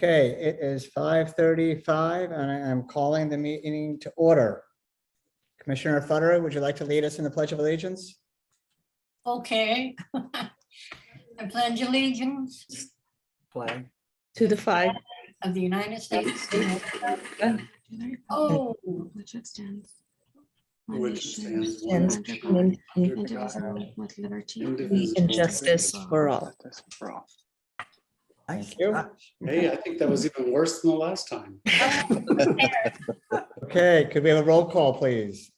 Okay, it is 5:35 and I am calling the meeting to order. Commissioner Federer, would you like to lead us in the Pledge of Allegiance? Okay. I pledge allegiance Flag. To the flag. of the United States. And Oh, Which it stands. Which One stands nation, stands under one God, nation, indivisible, with liberty. and justice for all. Thank you. Hey, I think that was even worse than the last time. Okay, could we have a roll call, please?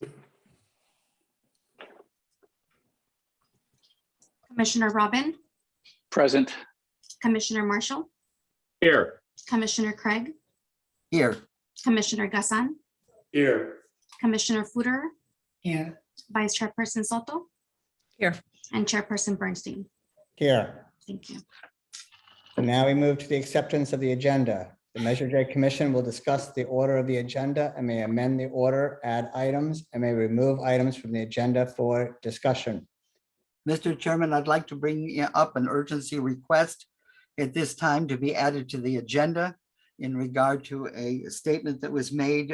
Commissioner Robin, Present. Commissioner Marshall, Here. Commissioner Craig, Here. Commissioner Gassan, Here. Commissioner Footer, here. Vice Chairperson Soto. Here. And Chairperson Bernstein. Here. Thank you. And now we move to the acceptance of the agenda. The Measure J Commission will discuss the order of the agenda and may amend the order, add items, and may remove items from the agenda for discussion. Mr. Chairman, I'd like to bring up an urgency request at this time to be added to the agenda in regard to a statement that was made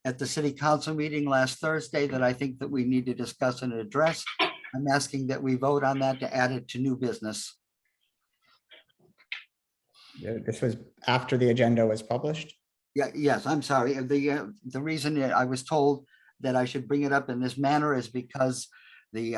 at the city council meeting last Thursday that I think that we need to discuss and address. I'm asking that we vote on that to add it to new business. This was after the agenda was published. Yeah, yes, I'm sorry. The reason that I was told that I should bring it up in this manner is because the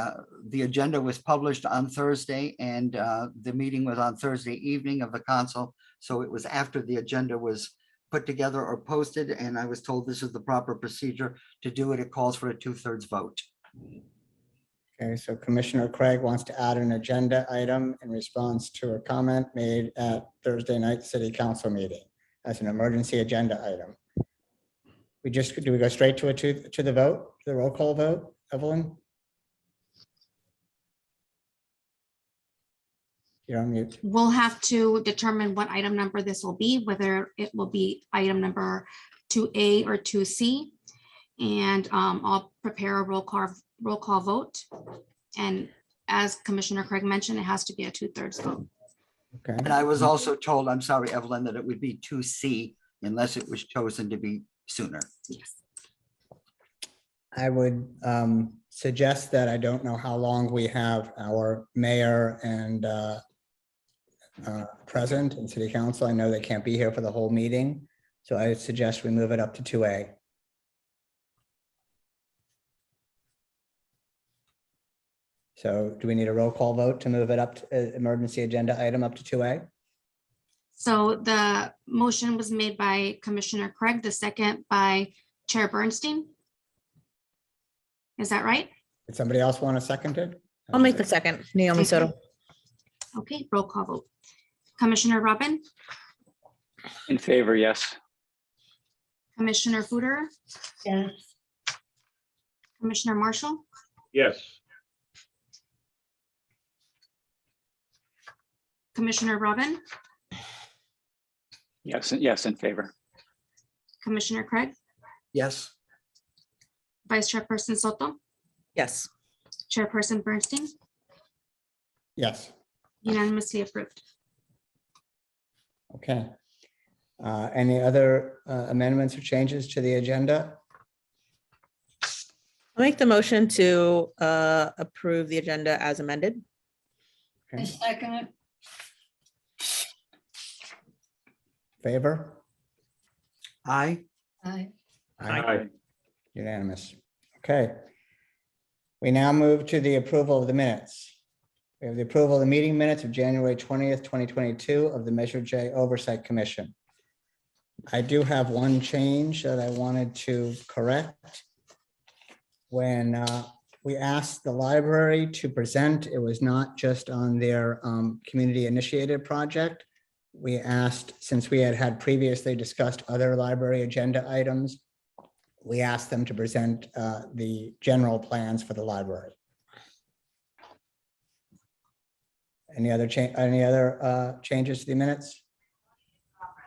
agenda was published on Thursday and the meeting was on Thursday evening of the council. So it was after the agenda was put together or posted, and I was told this is the proper procedure to do it. It calls for a 2/3 vote. Okay, so Commissioner Craig wants to add an agenda item in response to a comment made at Thursday night city council meeting as an emergency agenda item. Do we go straight to the vote, to the roll call vote, Evelyn? You're on mute. We'll have to determine what item number this will be, whether it will be item number 2A or 2C. And I'll prepare a roll call vote. And as Commissioner Craig mentioned, it has to be a 2/3 vote. Okay. And I was also told, I'm sorry, Evelyn, that it would be 2C unless it was chosen to be sooner. Yes. I would suggest that I don't know how long we have our mayor and present and city council. I know they can't be here for the whole meeting. So I would suggest we move it up to 2A. So do we need a roll call vote to move it up to emergency agenda item up to 2A? So the motion was made by Commissioner Craig, the second by Chair Bernstein. Is that right? Did somebody else want to second it? I'll make the second, Naomi Soto. Okay, roll call vote. Commissioner Robin, In favor, yes. Commissioner Footer, Yes. Commissioner Marshall, Yes. Commissioner Robin, Yes, yes, in favor. Commissioner Craig, Yes. Vice Chairperson Soto, Yes. Chairperson Bernstein, Yes. unanimously approved. Okay. Any other amendments or changes to the agenda? I'll make the motion to approve the agenda as amended. I Okay. second it. Favor? Aye. Aye. Aye. Unanimous. Okay. We now move to the approval of the minutes. We have the approval of the meeting minutes of January 20th, 2022 of the Measure J Oversight Commission. I do have one change that I wanted to correct. When we asked the library to present, it was not just on their community initiated project. We asked, since we had previously discussed other library agenda items, we asked them to present the general plans for the library. Any other changes to the minutes?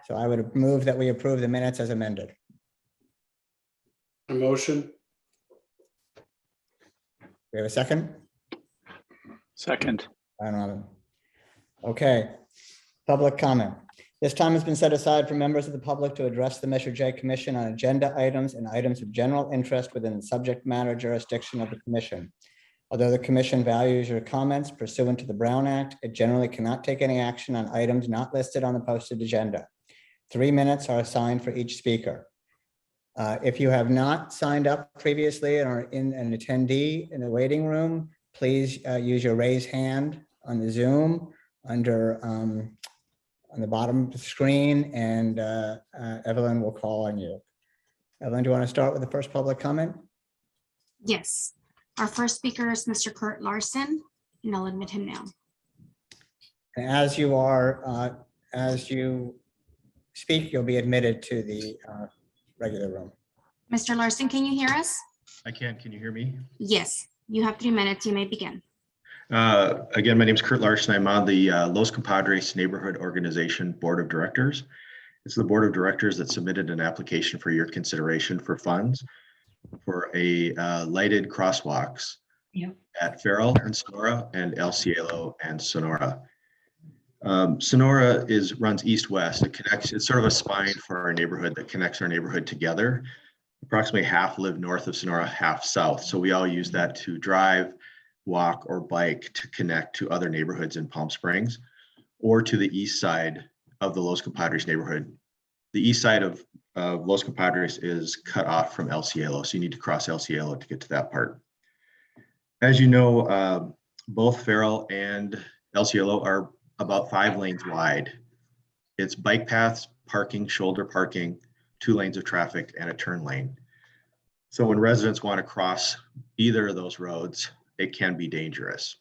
So I would move that we approve the minutes as amended. A motion. We have a second? Second. I don't know. Okay, public comment. This time has been set aside for members of the public to address the Measure J Commission on agenda items and items of general interest within the subject matter jurisdiction of the commission. Although the commission values your comments pursuant to the Brown Act, it generally cannot take any action on items not listed on the posted agenda. 3 minutes are assigned for each speaker. If you have not signed up previously and are in an attendee in the waiting room, please use your raise hand on the Zoom under on the bottom of the screen, and Evelyn will call on you. Evelyn, do you want to start with the first public comment? Yes. Our first speaker is Mr. Kurt Larson, and I'll admit him now. And as you speak, you'll be admitted to the regular room. Mr. Larson, can you hear us? I can. Can you hear me? Yes, you have 3 minutes. You may begin. Again, my name is Kurt Larson. I'm on the Los Compadres Neighborhood Organization Board of Directors. It's the Board of Directors that submitted an application for your consideration for funds for a lighted crosswalks Yep. at Farrell and Sonora and El Cielo and Sonora. Sonora runs east-west. It connects, it's sort of a spine for our neighborhood that connects our neighborhood together. Approximately half live north of Sonora, half south. So we all use that to drive, walk, or bike to connect to other neighborhoods in Palm Springs or to the east side of the Los Compadres neighborhood. The east side of Los Compadres is cut off from El Cielo, so you need to cross El Cielo to get to that part. As you know, both Farrell and El Cielo are about 5 lanes wide. It's bike paths, parking, shoulder parking, 2 lanes of traffic, and a turn lane. So when residents want to cross either of those roads, it can be dangerous.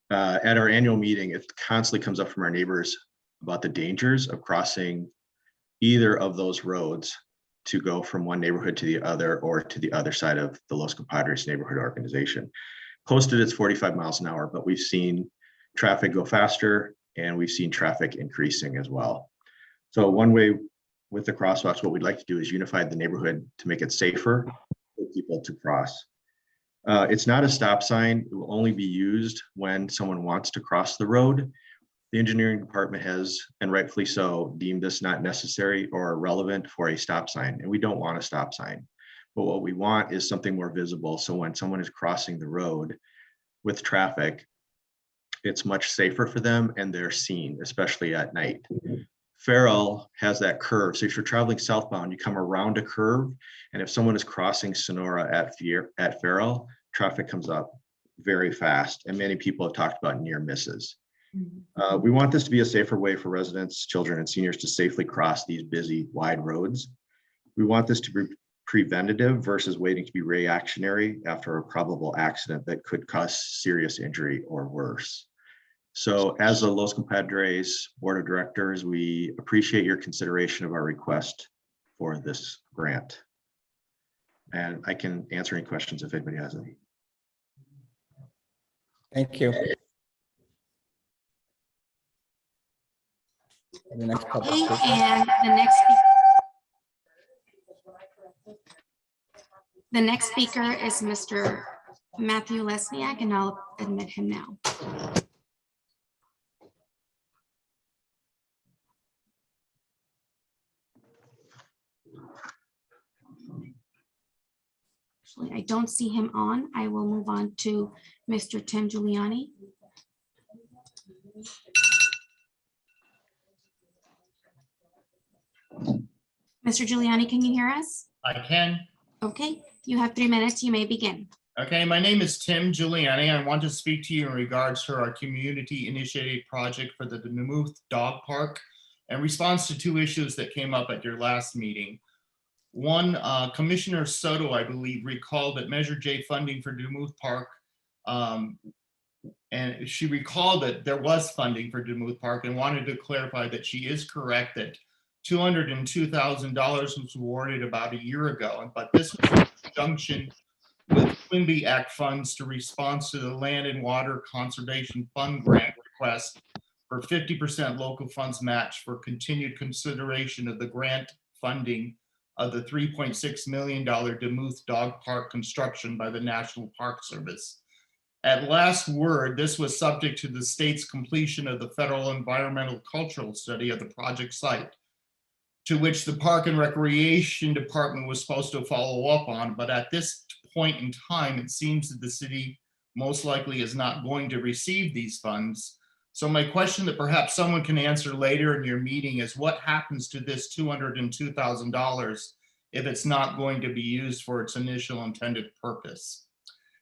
At our annual meeting, it constantly comes up from our neighbors about the dangers of crossing either of those roads to go from one neighborhood to the other or to the other side of the Los Compadres Neighborhood Organization. Posted it's 45 miles an hour, but we've seen traffic go faster and we've seen traffic increasing as well. So one way with the crosswalks, what we'd like to do is unify the neighborhood to make it safer for people to cross. It's not a stop sign. It will only be used when someone wants to cross the road. The engineering department has, and rightfully so, deemed this not necessary or relevant for a stop sign, and we don't want a stop sign. But what we want is something more visible. So when someone is crossing the road with traffic, it's much safer for them and they're seen, especially at night. Farrell has that curve. So if you're traveling southbound, you come around a curve, and if someone is crossing Sonora at Farrell, traffic comes up very fast, and many people have talked about near misses. We want this to be a safer way for residents, children, and seniors to safely cross these busy, wide roads. We want this to be preventative versus waiting to be reactionary after a probable accident that could cause serious injury or worse. So as the Los Compadres Board of Directors, we appreciate your consideration of our request for this grant. And I can answer any questions if anybody has any. Thank you. The next public Okay, speaker. and the next speaker is Mr. Matthew Lesniak, and I'll admit him now. Actually, I don't see him on. I will move on to Mr. Tim Giuliani. Mr. Giuliani, can you hear us? I can. Okay, you have 3 minutes. You may begin. Okay, my name is Tim Giuliani. I want to speak to you in regards to our community initiated project for the Demuth Dog Park in response to 2 issues that came up at your last meeting. One, Commissioner Soto, I believe, recalled that Measure J funding for Demuth Park, and she recalled that there was funding for Demuth Park and wanted to clarify that she is correct that $202,000 was awarded about a year ago, but this was in conjunction with Quimby Act funds to respond to the Land and Water Conservation Fund grant request for 50% local funds match for continued consideration of the grant funding of the $3.6 million Demuth Dog Park construction by the National Park Service. At last word, this was subject to the state's completion of the federal environmental cultural study of the project site, to which the Park and Recreation Department was supposed to follow up on. But at this point in time, it seems that the city most likely is not going to receive these funds. So my question that perhaps someone can answer later in your meeting is, what happens to this $202,000 if it's not going to be used for its initial intended purpose?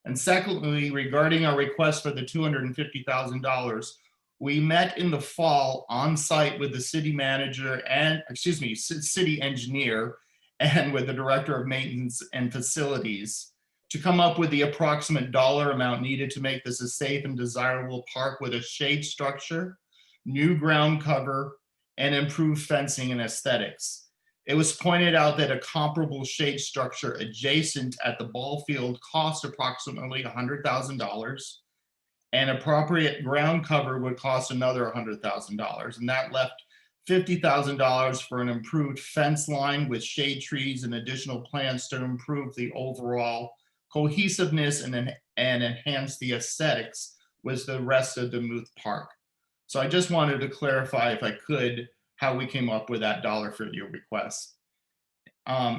And secondly, regarding our request for the $250,000, we met in the fall on site with the city manager and, city engineer, and with the director of maintenance and facilities to come up with the approximate dollar amount needed to make this a safe and desirable park with a shade structure, new ground cover, and improved fencing and aesthetics. It was pointed out that a comparable shade structure adjacent at the ball field cost approximately $100,000, and appropriate ground cover would cost another $100,000. And that left $50,000 for an improved fence line with shade trees and additional plants to improve the overall cohesiveness and enhance the aesthetics with the rest of Demuth Park. So I just wanted to clarify, if I could, how we came up with that dollar figure request.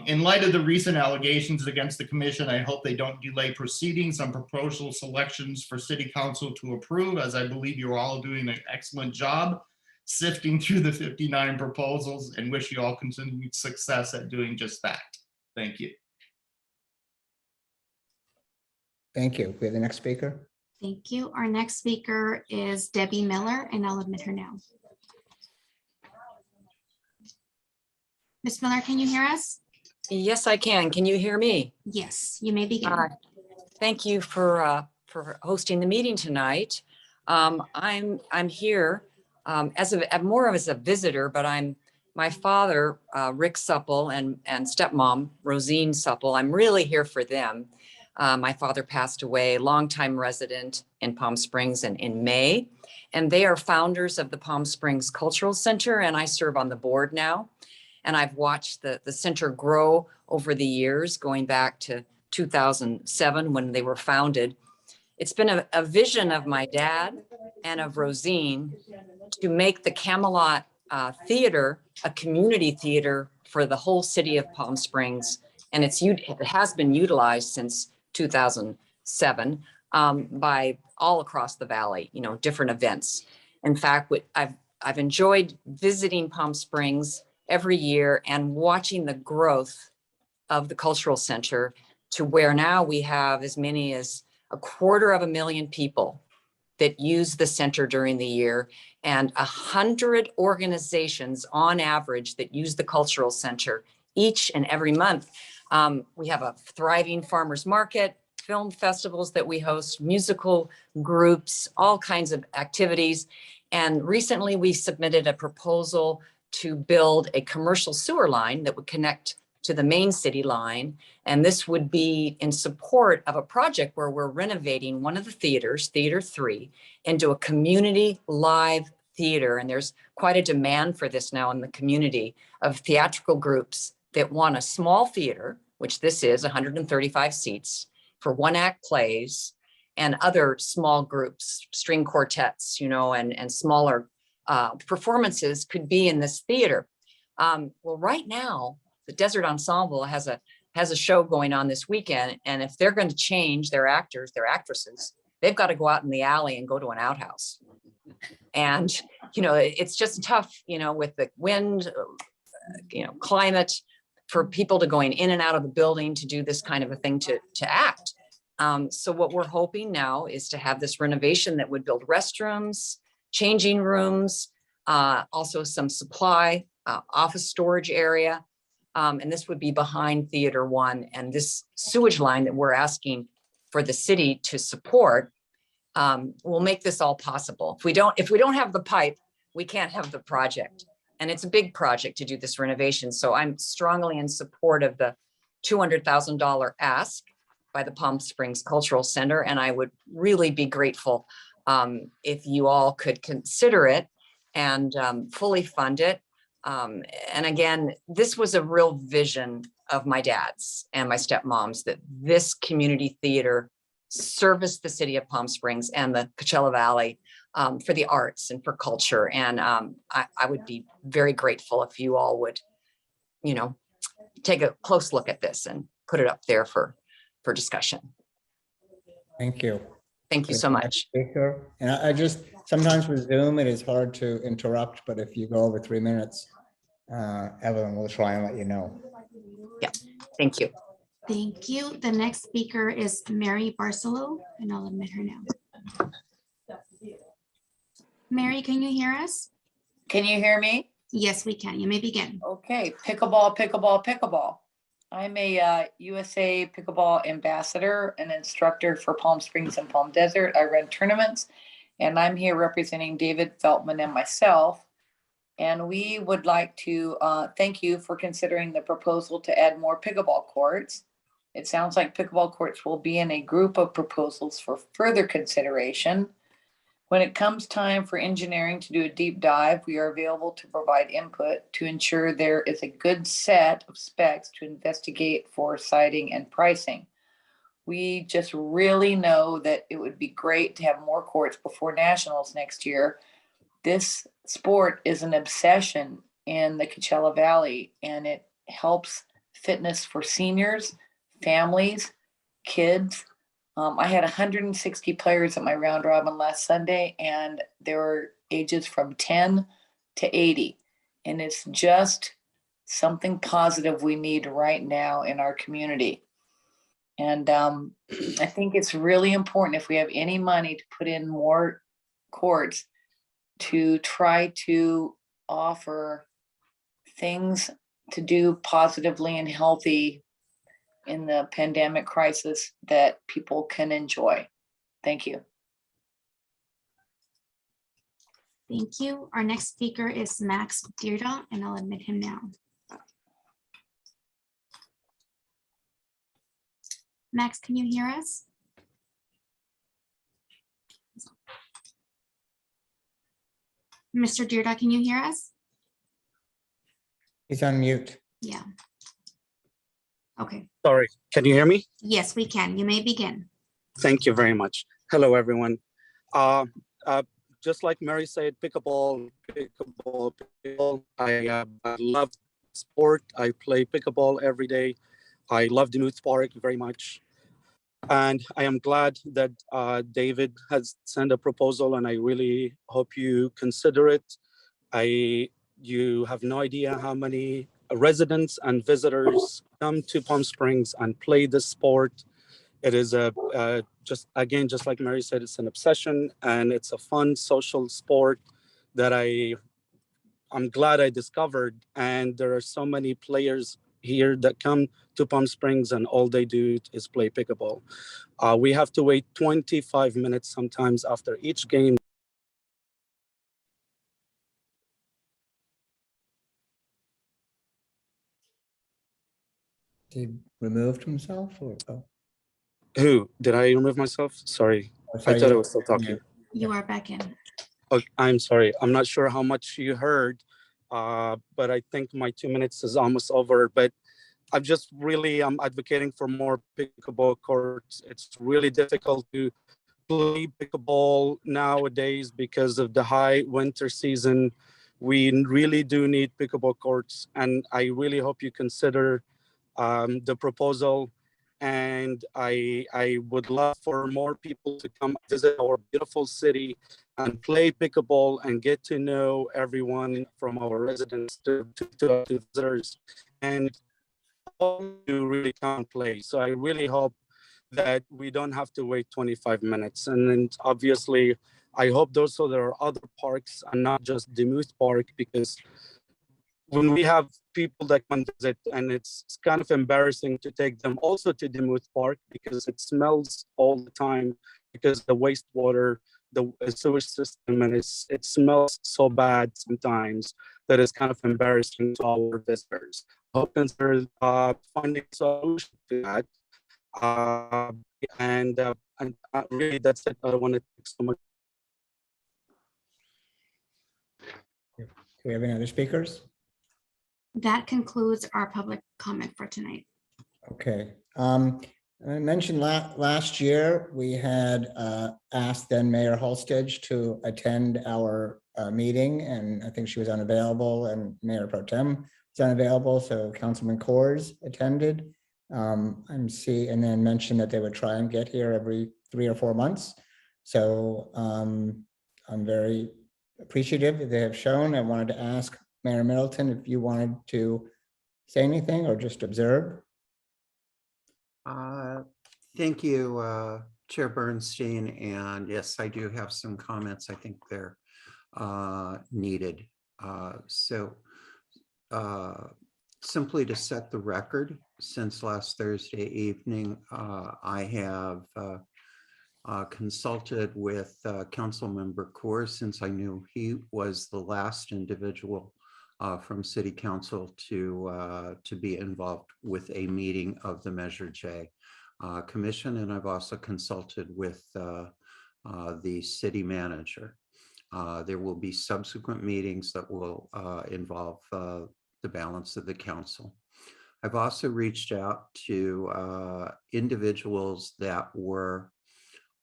In light of the recent allegations against the commission, I hope they don't delay proceedings on proposal selections for city council to approve, as I believe you're all doing an excellent job sifting through the 59 proposals, and wish you all continued success at doing just that. Thank you. Thank you. We have the next speaker. Thank you. Our next speaker is Debbie Miller, and I'll admit her now. Ms. Miller, can you hear us? Yes, I can. Can you hear me? Yes, you may begin. Thank you for hosting the meeting tonight. I'm here more as a visitor, but my father, Rick Supple, and stepmom, Rosine Supple. I'm really here for them. My father passed away, longtime resident in Palm Springs in May, and they are founders of the Palm Springs Cultural Center, and I serve on the board now. And I've watched the center grow over the years, going back to 2007 when they were founded. It's been a vision of my dad and of Rosine to make the Camelot Theater a community theater for the whole city of Palm Springs. And it has been utilized since 2007 by all across the valley, different events. In fact, I've enjoyed visiting Palm Springs every year and watching the growth of the cultural center to where now we have as many as 250,000 people that use the center during the year, and 100 organizations on average that use the cultural center each and every month. We have a thriving farmers market, film festivals that we host, musical groups, all kinds of activities. And recently we submitted a proposal to build a commercial sewer line that would connect to the main city line. And this would be in support of a project where we're renovating one of the theaters, Theater 3, into a community live theater. And there's quite a demand for this now in the community of theatrical groups that want a small theater, which this is 135 seats for one-act plays, and other small groups, string quartets, and smaller performances could be in this theater. Well, right now, the Desert Ensemble has a show going on this weekend, and if they're going to change their actors, their actresses, they've got to go out in the alley and go to an outhouse. And it's just tough, with the wind, climate, for people to going in and out of the building to do this kind of a thing to act. So what we're hoping now is to have this renovation that would build restrooms, changing rooms, also some supply, office storage area. And this would be behind Theater 1. And this sewage line that we're asking for the city to support will make this all possible. If we don't have the pipe, we can't have the project. And it's a big project to do this renovation. So I'm strongly in support of the $200,000 ask by the Palm Springs Cultural Center. And I would really be grateful if you all could consider it and fully fund it. And again, this was a real vision of my dad's and my stepmom's, that this community theater service the city of Palm Springs and the Coachella Valley for the arts and for culture. And I would be very grateful if you all would, take a close look at this and put it up there for discussion. Thank you. Thank you so much. Speaker. And I just, sometimes with Zoom, it is hard to interrupt, but if you go over 3 minutes, Evelyn will try and let you know. Thank you. Thank you. The next speaker is Mary Barcelo, and I'll admit her now. Mary, can you hear us? Can you hear me? Yes, we can. You may begin. Okay, pickleball, pickleball, pickleball. I'm a USA pickleball ambassador and instructor for Palm Springs and Palm Desert. I run tournaments, and I'm here representing David Feltman and myself. And we would like to thank you for considering the proposal to add more pickleball courts. It sounds like pickleball courts will be in a group of proposals for further consideration. When it comes time for engineering to do a deep dive, we are available to provide input to ensure there is a good set of specs to investigate for siting and pricing. We just really know that it would be great to have more courts before nationals next year. This sport is an obsession in the Coachella Valley, and it helps fitness for seniors, families, kids. I had 160 players at my round robin last Sunday, and there were ages from 10 to 80. And it's just something positive we need right now in our community. And I think it's really important, if we have any money, to put in more courts to try to offer things to do positively and healthy in the pandemic crisis that people can enjoy. Thank you. Thank you. Our next speaker is Max Deirdo, and I'll admit him now. Max, can you hear us? Mr. Deirdo, can you hear us? He's on mute. Yeah. Okay. Sorry, can you hear me? Yes, we can. You may begin. Thank you very much. Hello, everyone. Just like Mary said, pickleball. I love sport. I play pickleball every day. I love Demuth Park very much. And I am glad that David has sent a proposal, and I really hope you consider it. You have no idea how many residents and visitors come to Palm Springs and play this sport. It is just like Mary said, it's an obsession, and it's a fun social sport that I'm glad I discovered. And there are so many players here that come to Palm Springs, and all they do is play pickleball. We have to wait 25 minutes sometimes after each game. He removed himself or? Oh, Who? Did I remove myself? Sorry. sorry, I thought I you- was still talking. You are back in. Okay, I'm sorry. I'm not sure how much you heard, but I think my 2 minutes is almost over. But I'm advocating for more pickleball courts. It's really difficult to play pickleball nowadays because of the high winter season. We really do need pickleball courts, and I really hope you consider the proposal. And I would love for more people to come visit our beautiful city and play pickleball and get to know everyone, from our residents to visitors, and all to really come and play. So I really hope that we don't have to wait 25 minutes. And then obviously, I hope also there are other parks and not just Demuth Park, because when we have people that come visit, and it's kind of embarrassing to take them also to Demuth Park because it smells all the time, because the wastewater, the sewage system, and it smells so bad sometimes that it's kind of embarrassing to our visitors. I hope consider finding a solution to that. And really, that's it. I want to thank so much. Do we have any other speakers? That concludes our public comment for tonight. Okay. I mentioned last year, we had asked then Mayor Holstage to attend our meeting, and I think she was unavailable, and Mayor Pro Tem was unavailable, so Councilman Coors attended. And then mentioned that they would try and get here every 3 or 4 months. So I'm very appreciative that they have shown. I wanted to ask Mayor Middleton if you wanted to say anything or just observe. Thank you, Chair Bernstein. And yes, I do have some comments. I think they're needed. Simply to set the record, since last Thursday evening, I have consulted with Councilmember Coors, since I knew he was the last individual from City Council to be involved with a meeting of the Measure J Commission, and I've also consulted with the city manager. There will be subsequent meetings that will involve the balance of the council. I've also reached out to individuals that were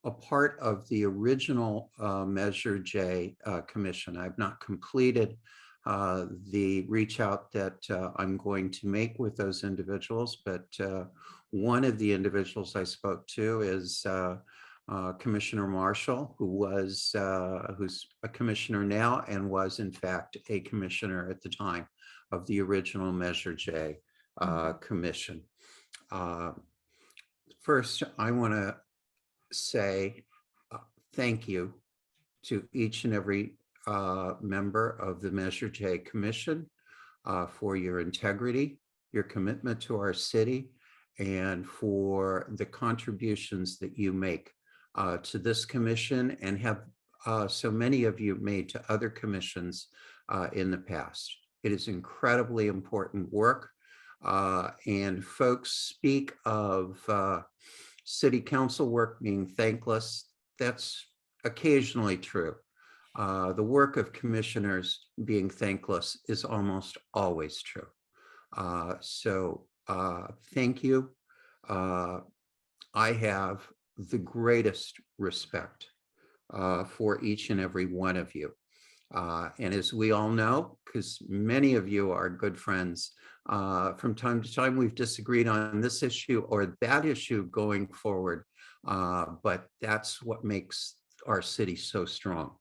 a part of the original Measure J Commission. I've not completed the reach out that I'm going to make with those individuals, but one of the individuals I spoke to is Commissioner Marshall, who's a commissioner now and was in fact a commissioner at the time of the original Measure J Commission. First, I want to say thank you to each and every member of the Measure J Commission for your integrity, your commitment to our city, and for the contributions that you make to this commission, and have so many of you made to other commissions in the past. It is incredibly important work, and folks speak of city council work being thankless. That's occasionally true. The work of commissioners being thankless is almost always true. Thank you. I have the greatest respect for each and every one of you. And as we all know, because many of you are good friends, from time to time we've disagreed on this issue or that issue going forward, but that's what makes our city so strong.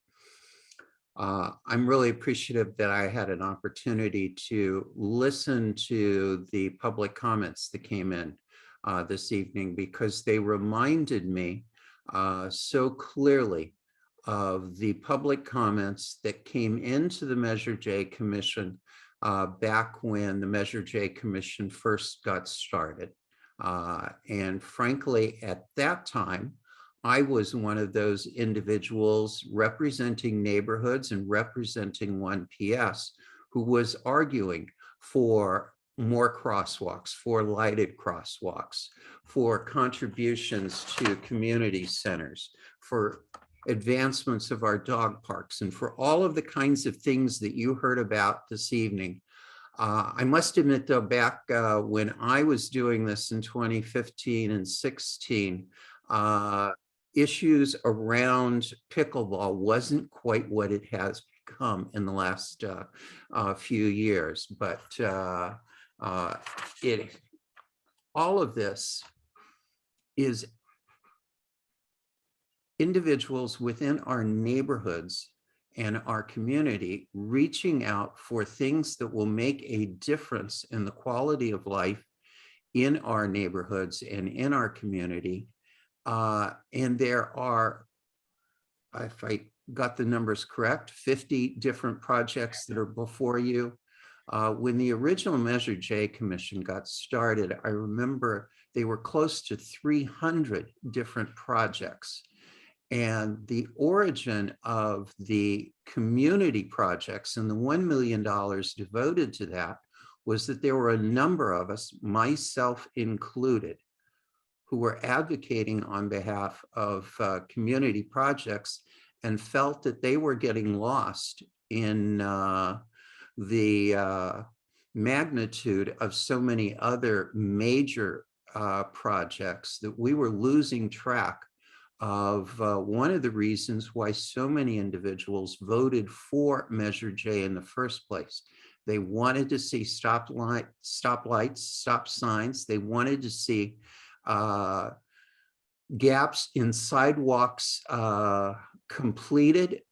I'm really appreciative that I had an opportunity to listen to the public comments that came in this evening, because they reminded me so clearly of the public comments that came into the Measure J Commission back when the Measure J Commission first got started. And frankly, at that time, I was one of those individuals representing neighborhoods and representing 1PS who was arguing for more crosswalks, for lighted crosswalks, for contributions to community centers, for advancements of our dog parks, and for all of the kinds of things that you heard about this evening. I must admit, though, back when I was doing this in 2015 and 16, issues around pickleball wasn't quite what it has become in the last few years, but all of this is individuals within our neighborhoods and our community reaching out for things that will make a difference in the quality of life in our neighborhoods and in our community. And there are, if I got the numbers correct, 50 different projects that are before you. When the original Measure J Commission got started, I remember they were close to 300 different projects. And the origin of the community projects and the $1 million devoted to that was that there were a number of us, myself included, who were advocating on behalf of community projects and felt that they were getting lost in the magnitude of so many other major projects that we were losing track of one of the reasons why so many individuals voted for Measure J in the first place. They wanted to see stoplights, stop signs. They wanted to see gaps in sidewalks completed.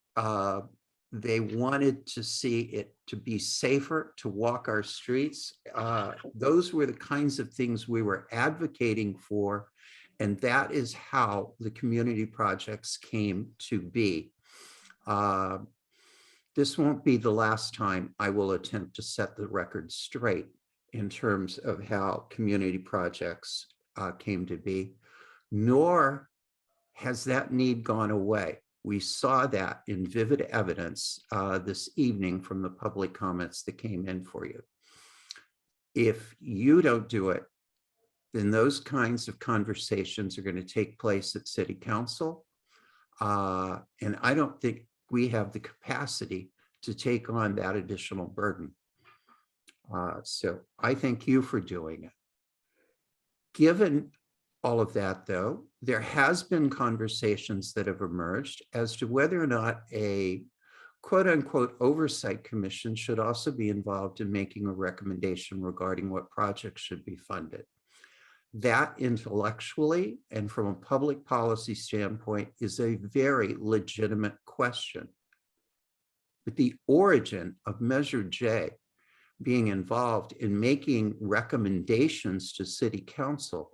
They wanted to see it to be safer to walk our streets. Those were the kinds of things we were advocating for. And that is how the community projects came to be. This won't be the last time I will attempt to set the record straight in terms of how community projects came to be, nor has that need gone away. We saw that in vivid evidence this evening from the public comments that came in for you. If you don't do it, then those kinds of conversations are going to take place at City Council. And I don't think we have the capacity to take on that additional burden. So I thank you for doing it. Given all of that, though, there has been conversations that have emerged as to whether or not a quote unquote oversight commission should also be involved in making a recommendation regarding what projects should be funded. That intellectually and from a public policy standpoint is a very legitimate question. But the origin of Measure J being involved in making recommendations to City Council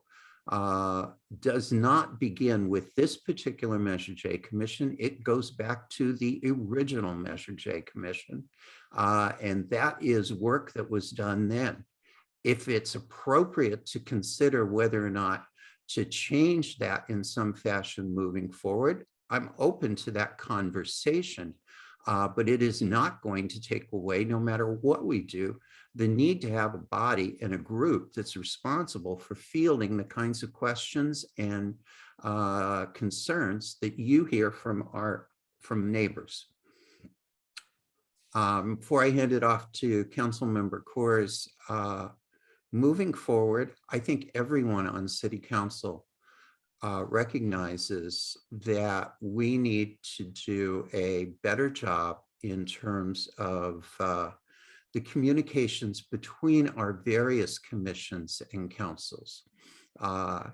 does not begin with this particular Measure J Commission. It goes back to the original Measure J Commission. And that is work that was done then. If it's appropriate to consider whether or not to change that in some fashion moving forward, I'm open to that conversation, but it is not going to take away, no matter what we do, the need to have a body and a group that's responsible for fielding the kinds of questions and concerns that you hear from neighbors. Before I hand it off to Councilmember Coors, moving forward, I think everyone on City Council recognizes that we need to do a better job in terms of the communications between our various commissions and councils. I'm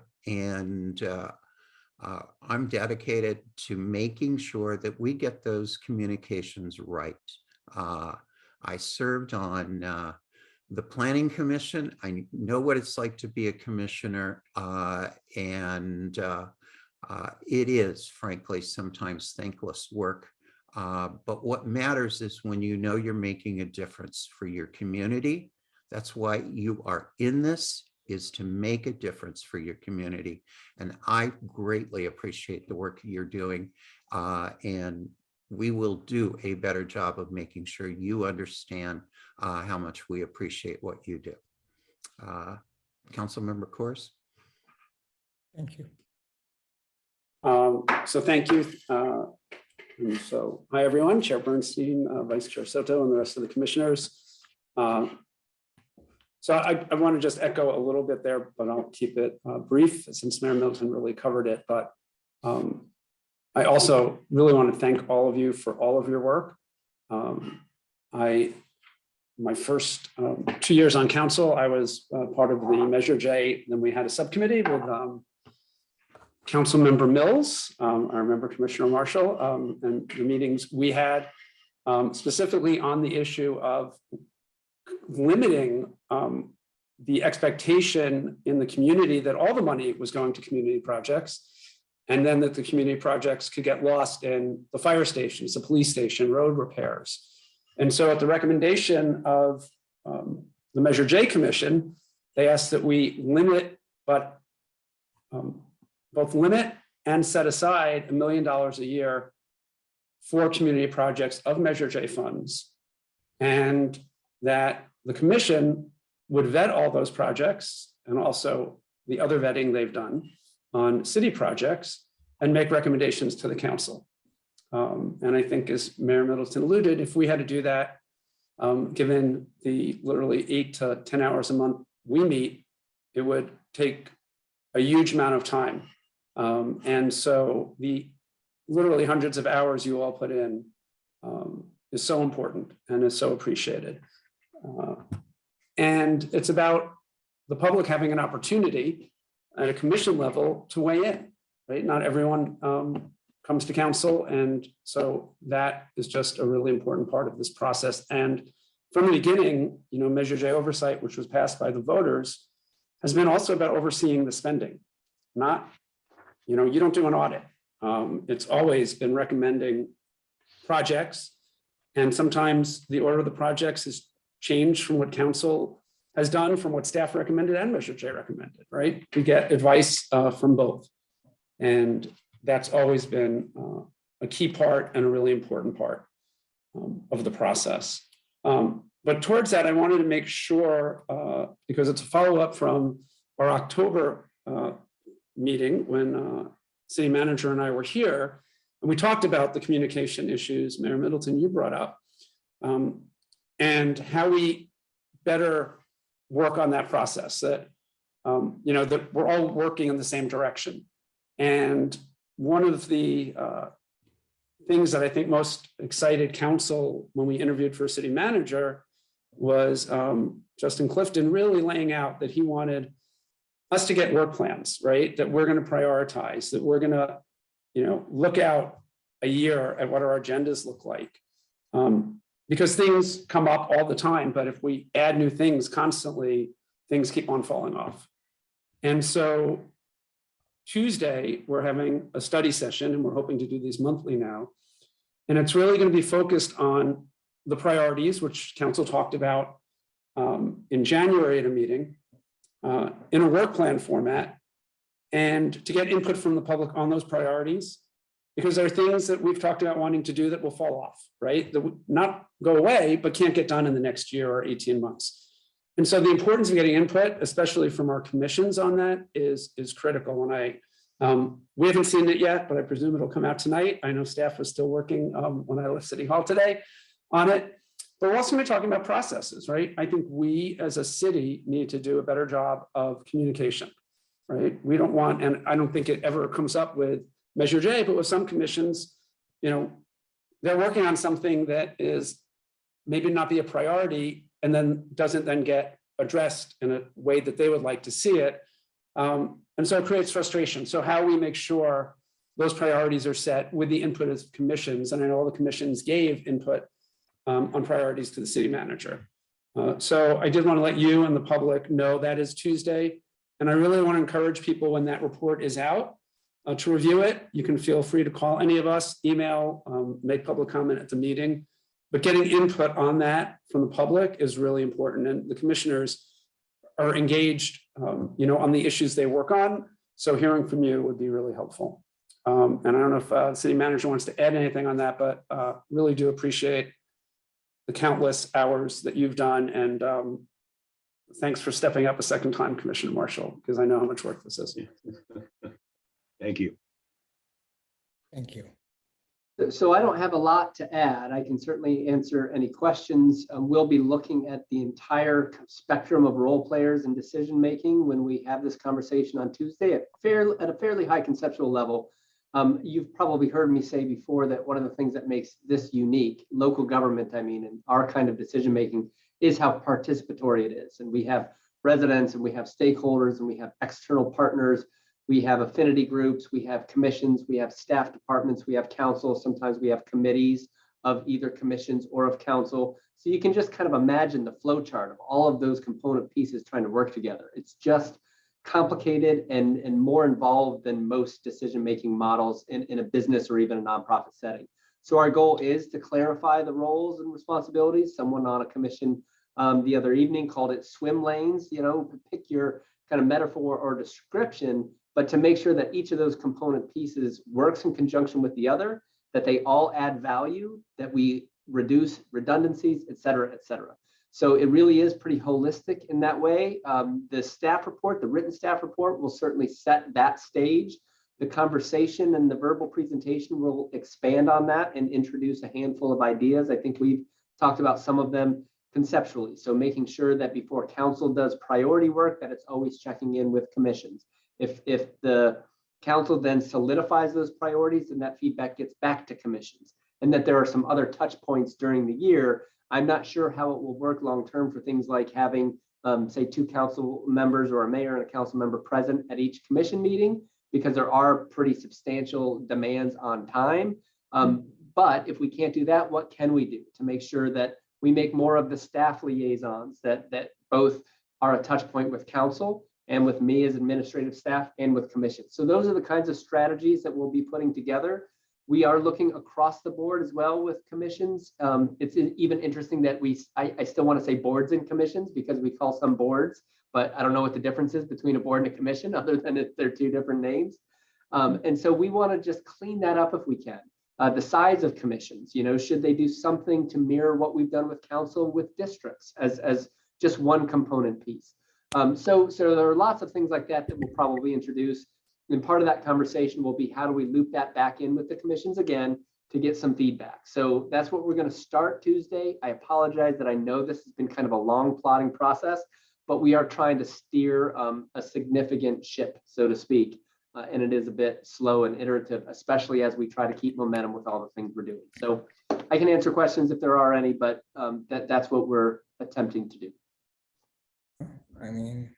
dedicated to making sure that we get those communications right. I served on the Planning Commission. I know what it's like to be a commissioner, and it is, frankly, sometimes thankless work. But what matters is when you know you're making a difference for your community. That's why you are in this, is to make a difference for your community. And I greatly appreciate the work you're doing. And we will do a better job of making sure you understand how much we appreciate what you do. Councilmember Coors. Thank you. So thank you. And so, hi, everyone. Chair Bernstein, Vice Chair Soto, and the rest of the commissioners. So I want to just echo a little bit there, but I'll keep it brief since Mayor Middleton really covered it. But I also really want to thank all of you for all of your work. My first 2 years on council, I was part of the Measure J. Then we had a subcommittee with Councilmember Mills, I remember Commissioner Marshall, and the meetings we had specifically on the issue of limiting the expectation in the community that all the money was going to community projects, and then that the community projects could get lost in the fire stations, the police station, road repairs. And so at the recommendation of the Measure J Commission, they asked that we limit, but both limit and set aside $1 million a year for community projects of Measure J funds, and that the commission would vet all those projects and also the other vetting they've done on city projects and make recommendations to the council. And I think, as Mayor Middleton alluded, if we had to do that, given the literally 8 to 10 hours a month we meet, it would take a huge amount of time. And so the literally hundreds of hours you all put in is so important and is so appreciated. And it's about the public having an opportunity at a commission level to weigh in, right? Not everyone comes to council. And so that is just a really important part of this process. And from the beginning, Measure J oversight, which was passed by the voters, has been also about overseeing the spending. Not, you don't do an audit. It's always been recommending projects. And sometimes the order of the projects is changed from what council has done, from what staff recommended and Measure J recommended, right? We get advice from both. And that's always been a key part and a really important part of the process. But towards that, I wanted to make sure, because it's a follow-up from our October meeting when city manager and I were here, and we talked about the communication issues, Mayor Middleton, you brought up, and how we better work on that process, that, that we're all working in the same direction. And one of the things that I think most excited council when we interviewed for a city manager was Justin Clifton really laying out that he wanted us to get work plans, right? That we're going to prioritize, that we're going to, look out a year at what our agendas look like. Because things come up all the time, but if we add new things constantly, things keep on falling off. And so Tuesday, we're having a study session, and we're hoping to do these monthly now. And it's really going to be focused on the priorities, which council talked about in January at a meeting, in a work plan format, and to get input from the public on those priorities, because there are things that we've talked about wanting to do that will fall off, right? That would not go away, but can't get done in the next year or 18 months. And so the importance of getting input, especially from our commissions on that, is critical. And we haven't seen it yet, but I presume it'll come out tonight. I know staff was still working when I left City Hall today on it. But we're also going to be talking about processes, right? I think we as a city need to do a better job of communication, right? We don't want, and I don't think it ever comes up with Measure J, but with some commissions, they're working on something that is maybe not be a priority and then doesn't then get addressed in a way that they would like to see it. And so it creates frustration. So how we make sure those priorities are set with the input of commissions, and I know all the commissions gave input on priorities to the city manager. So I did want to let you and the public know that is Tuesday. And I really want to encourage people when that report is out to review it. You can feel free to call any of us, email, make public comment at the meeting. But getting input on that from the public is really important. And the commissioners are engaged, on the issues they work on. So hearing from you would be really helpful. And I don't know if the city manager wants to add anything on that, but really do appreciate the countless hours that you've done. And thanks for stepping up a second time, Commissioner Marshall, because I know how much work this is. Thank you. Thank you. So I don't have a lot to add. I can certainly answer any questions. We'll be looking at the entire spectrum of role players and decision making when we have this conversation on Tuesday at a fairly high conceptual level. You've probably heard me say before that one of the things that makes this unique, local government, and our kind of decision making, is how participatory it is. And we have residents, and we have stakeholders, and we have external partners. We have affinity groups, we have commissions, we have staff departments, we have council, sometimes we have committees of either commissions or of council. So you can just kind of imagine the flow chart of all of those component pieces trying to work together. It's just complicated and more involved than most decision-making models in a business or even a nonprofit setting. So our goal is to clarify the roles and responsibilities. Someone on a commission the other evening called it swim lanes, pick your kind of metaphor or description, but to make sure that each of those component pieces works in conjunction with the other, that they all add value, that we reduce redundancies, et cetera, et cetera. So it really is pretty holistic in that way. The staff report, the written staff report, will certainly set that stage. The conversation and the verbal presentation will expand on that and introduce a handful of ideas. I think we've talked about some of them conceptually. So making sure that before council does priority work, that it's always checking in with commissions. If the council then solidifies those priorities, then that feedback gets back to commissions. And that there are some other touch points during the year. I'm not sure how it will work long-term for things like having, say, 2 council members or a mayor and a council member present at each commission meeting, because there are pretty substantial demands on time. But if we can't do that, what can we do to make sure that we make more of the staff liaisons that both are a touch point with council and with me as administrative staff and with commission? So those are the kinds of strategies that we'll be putting together. We are looking across the board as well with commissions. It's even interesting that I still want to say boards and commissions because we call some boards, but I don't know what the difference is between a board and a commission other than they're 2 different names. And so we want to just clean that up if we can. The size of commissions, should they do something to mirror what we've done with council with districts as just one component piece. So there are lots of things like that we'll probably introduce. And part of that conversation will be how do we loop that back in with the commissions again to get some feedback. So that's what we're going to start Tuesday. I apologize that I know this has been kind of a long plotting process, but we are trying to steer a significant ship, so to speak. And it is a bit slow and iterative, especially as we try to keep momentum with all the things we're doing. So I can answer questions if there are any, but that's what we're attempting to do. I mean,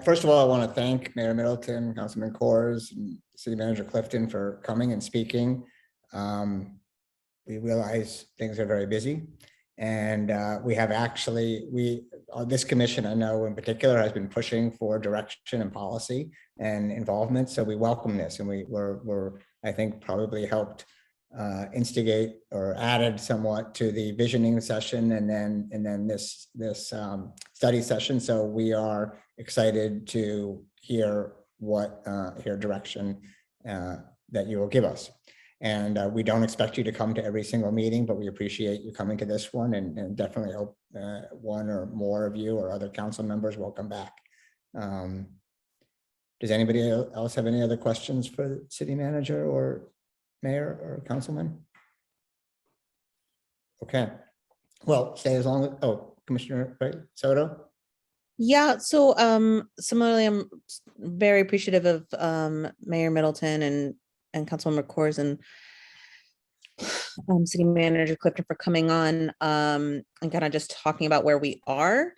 first of all, I want to thank Mayor Middleton, Councilman Coors, and City Manager Clifton for coming and speaking. We realize things are very busy, and we have this commission, I know in particular, has been pushing for direction and policy and involvement. So we welcome this, and we're I think probably helped instigate or added somewhat to the visioning session and then this study session. So we are excited to hear direction that you will give us. And we don't expect you to come to every single meeting, but we appreciate you coming to this one, and definitely hope one or more of you or other council members will come back. Does anybody else have any other questions for the city manager or mayor or councilman? Okay, well, stay as long as, Commissioner Soto? Yeah, so similarly, I'm very appreciative of Mayor Middleton and Councilmember Coors and City Manager Clifton for coming on and kind of just talking about where we are.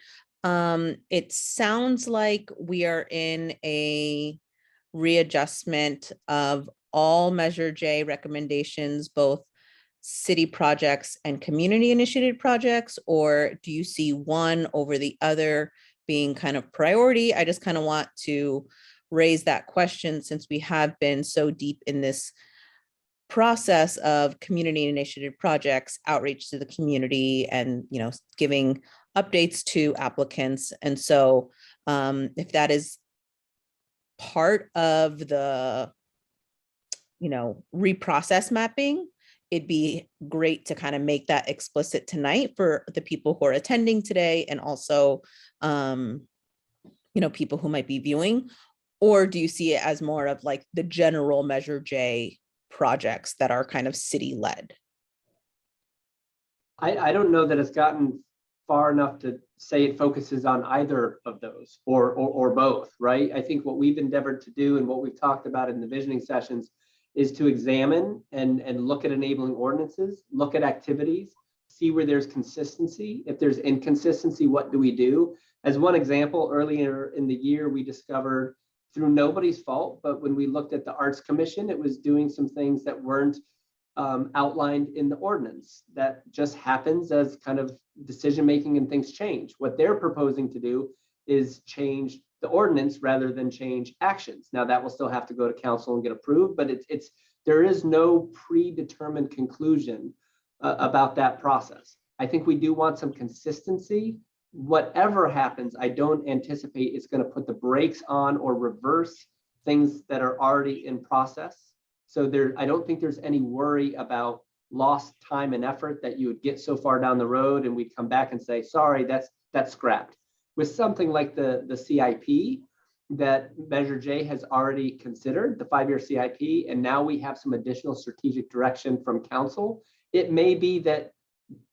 It sounds like we are in a readjustment of all Measure J recommendations, both city projects and community initiated projects, or do you see one over the other being kind of priority? I just kind of want to raise that question since we have been so deep in this process of community initiated projects, outreach to the community, and giving updates to applicants. And so if that is part of the reprocess mapping, it'd be great to kind of make that explicit tonight for the people who are attending today, and also people who might be viewing. Or do you see it as more of like the general Measure J projects that are kind of city led? I don't know that it's gotten far enough to say it focuses on either of those or both, right? I think what we've endeavored to do and what we've talked about in the visioning sessions is to examine and look at enabling ordinances, look at activities, see where there's consistency. If there's inconsistency, what do we do? As one example, earlier in the year, we discovered, through nobody's fault, but when we looked at the Arts Commission, it was doing some things that weren't outlined in the ordinance. That just happens as kind of decision-making and things change. What they're proposing to do is change the ordinance rather than change actions. Now that will still have to go to council and get approved, but there is no predetermined conclusion about that process. I think we do want some consistency. Whatever happens, I don't anticipate it's going to put the brakes on or reverse things that are already in process. So I don't think there's any worry about lost time and effort that you would get so far down the road and we'd come back and say, sorry, that's scrapped. With something like the CIP that Measure J has already considered, the 5-year CIP, and now we have some additional strategic direction from council, it may be that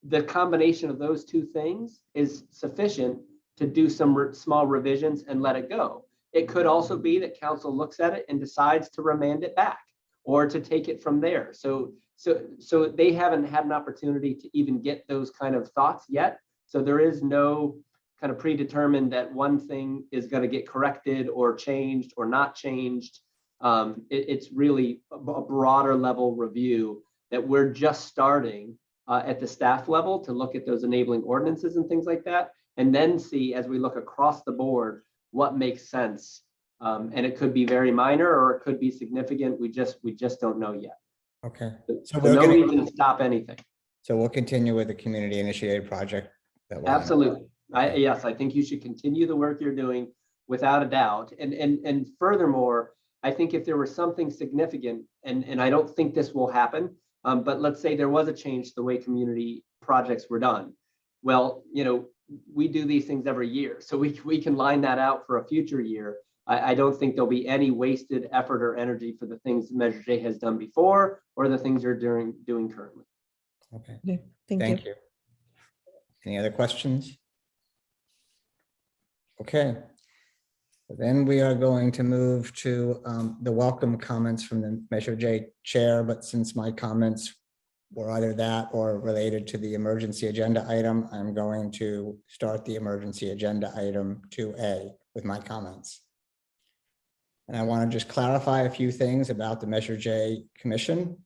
the combination of those two things is sufficient to do some small revisions and let it go. It could also be that council looks at it and decides to remand it back or to take it from there. So they haven't had an opportunity to even get those kind of thoughts yet. So there is no kind of predetermined that one thing is going to get corrected or changed or not changed. It's really a broader level review that we're just starting at the staff level to look at those enabling ordinances and things like that, and then see as we look across the board what makes sense. And it could be very minor or it could be significant. We just don't know yet. Okay. So we're no gonna- reason to stop anything. So we'll continue with the community initiated project. That we're on. Absolutely. Yes, I think you should continue the work you're doing without a doubt. And furthermore, I think if there was something significant, and I don't think this will happen, but let's say there was a change to the way community projects were done. Well, we do these things every year, so we can line that out for a future year. I don't think there'll be any wasted effort or energy for the things Measure J has done before or the things you're doing currently. Okay, Thank you. thank you. Any other questions? Okay. Then we are going to move to the welcome comments from the Measure J chair, but since my comments were either that or related to the emergency agenda item, I'm going to start the emergency agenda item 2A with my comments. And I want to just clarify a few things about the Measure J Commission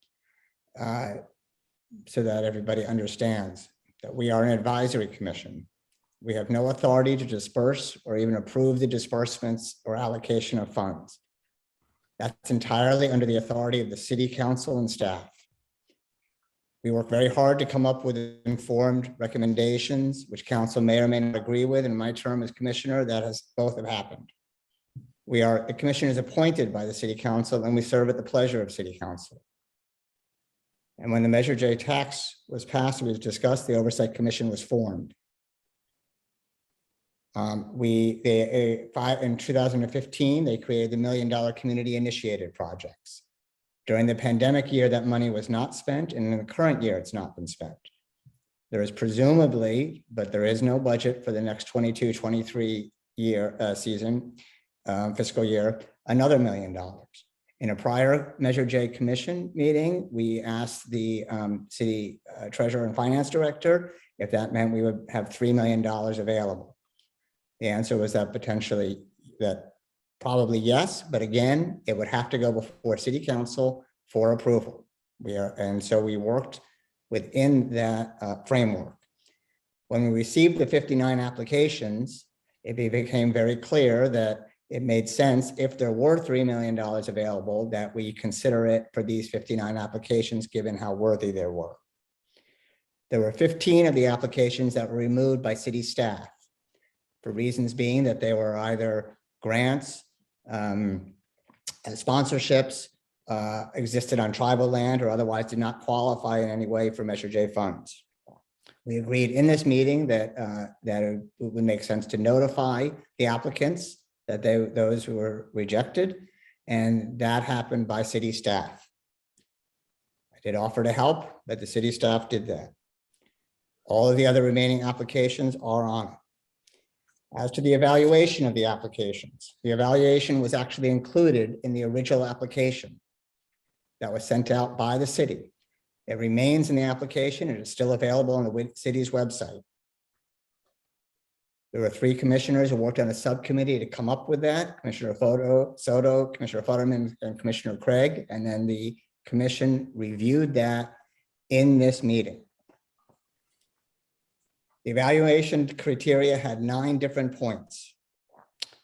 so that everybody understands that we are an advisory commission. We have no authority to disperse or even approve the disbursements or allocation of funds. That's entirely under the authority of the city council and staff. We work very hard to come up with informed recommendations, which council may or may not agree with. In my term as commissioner, that has both have happened. The commission is appointed by the city council and we serve at the pleasure of city council. And when the Measure J tax was passed, it was discussed, the Oversight Commission was formed. In 2015, they created the $1 Million Community Initiated Projects. During the pandemic year, that money was not spent, and in the current year, it's not been spent. There is presumably, but there is no budget for the next 22-23 year fiscal year, another $1 million. In a prior Measure J Commission meeting, we asked the city treasurer and finance director if that meant we would have $3 million available. The answer was that probably yes, but again, it would have to go before city council for approval. And so we worked within that framework. When we received the 59 applications, it became very clear that it made sense if there were $3 million available that we consider it for these 59 applications, given how worthy they were. There were 15 of the applications that were removed by city staff, for reasons being that they were either grants, sponsorships, existed on tribal land, or otherwise did not qualify in any way for Measure J funds. We agreed in this meeting that it would make sense to notify the applicants that those who were rejected, and that happened by city staff. I did offer to help, but the city staff did that. All of the other remaining applications are on it. As to the evaluation of the applications, the evaluation was actually included in the original application that was sent out by the city. It remains in the application and is still available on the city's website. There were 3 commissioners who worked on a subcommittee to come up with that, Commissioner Soto, Commissioner Futterman, and Commissioner Craig, and then the commission reviewed that in this meeting. The evaluation criteria had 9 different points.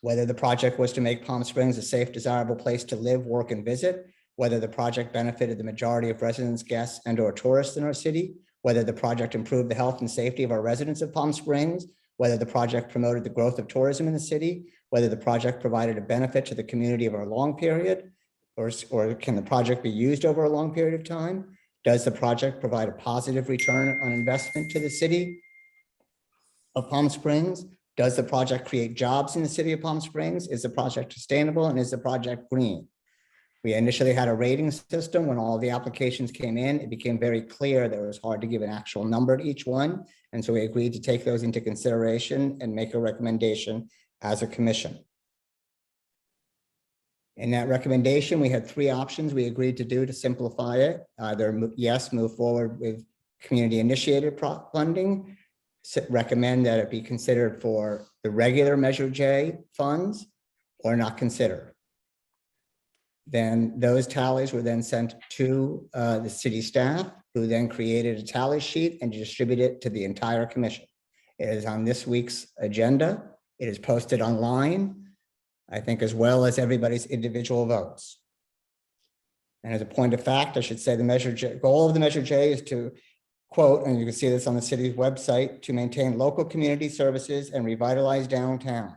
Whether the project was to make Palm Springs a safe, desirable place to live, work, and visit, whether the project benefited the majority of residents, guests, and/or tourists in our city, whether the project improved the health and safety of our residents of Palm Springs, whether the project promoted the growth of tourism in the city, whether the project provided a benefit to the community over a long period, or can the project be used over a long period of time? Does the project provide a positive return on investment to the city of Palm Springs? Does the project create jobs in the city of Palm Springs? Is the project sustainable, and is the project green? We initially had a rating system. When all the applications came in, it became very clear that it was hard to give an actual number to each one. And so we agreed to take those into consideration and make a recommendation as a commission. In that recommendation, we had three options we agreed to do to simplify it. Either yes, move forward with community initiated funding, recommend that it be considered for the regular Measure J funds, or not consider. Then those tallies were then sent to the city staff, who then created a tally sheet and distributed it to the entire commission. It is on this week's agenda. It is posted online, I think, as well as everybody's individual votes. And as a point of fact, I should say the Measure J, goal of the Measure J is to, quote, and you can see this on the city's website, to maintain local community services and revitalize downtown.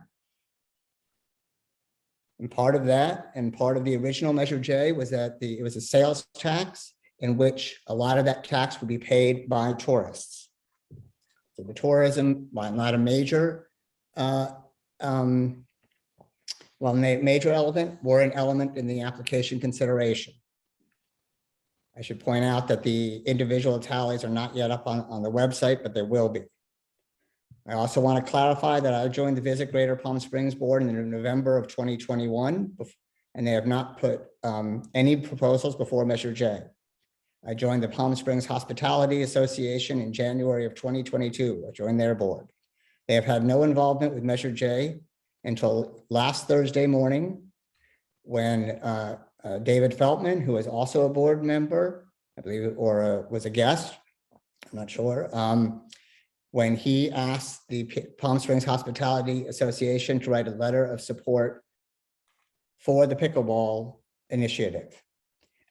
And part of that, and part of the original Measure J, was that it was a sales tax in which a lot of that tax would be paid by tourists. So the tourism, while not a major, major element, were an element in the application consideration. I should point out that the individual tallies are not yet up on the website, but they will be. I also want to clarify that I joined the Visit Greater Palm Springs Board in November of 2021, and they have not put any proposals before Measure J. I joined the Palm Springs Hospitality Association in January of 2022. I joined their board. They have had no involvement with Measure J until last Thursday morning, when David Feltman, who is also a board member, I believe, or was a guest, I'm not sure, when he asked the Palm Springs Hospitality Association to write a letter of support for the pickleball initiative.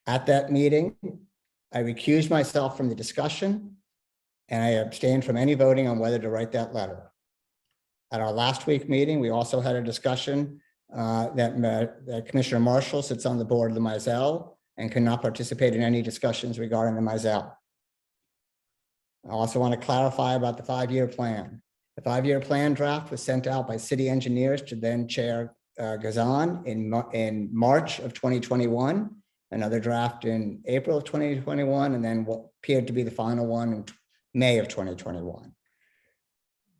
At that meeting, I recused myself from the discussion, and I abstained from any voting on whether to write that letter. At our last week meeting, we also had a discussion that Commissioner Marshall sits on the board of the Mizell and cannot participate in any discussions regarding the Mizell. I also want to clarify about the 5-year plan. The 5-year plan draft was sent out by city engineers to then Chair Gazan in March of 2021, another draft in April of 2021, and then what appeared to be the final one in May of 2021.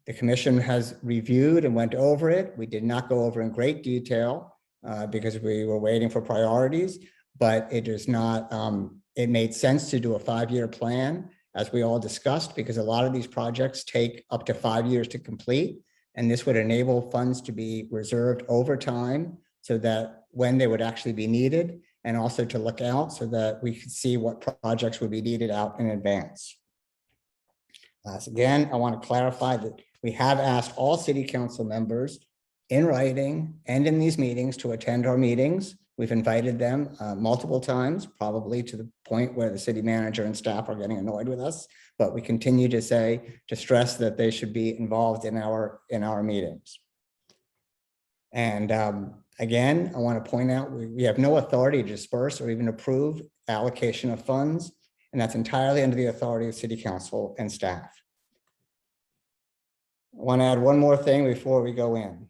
The commission has reviewed and went over it. We did not go over in great detail because we were waiting for priorities, but it is not, it made sense to do a 5-year plan, as we all discussed, because a lot of these projects take up to 5 years to complete. And this would enable funds to be reserved over time so that when they would actually be needed, and also to look out so that we could see what projects would be needed out in advance. So again, I want to clarify that we have asked all city council members in writing and in these meetings to attend our meetings. We've invited them multiple times, probably to the point where the city manager and staff are getting annoyed with us, but we continue to stress that they should be involved in our meetings. And again, I want to point out, we have no authority to disperse or even approve allocation of funds, and that's entirely under the authority of city council and staff. I want to add one more thing before we go in.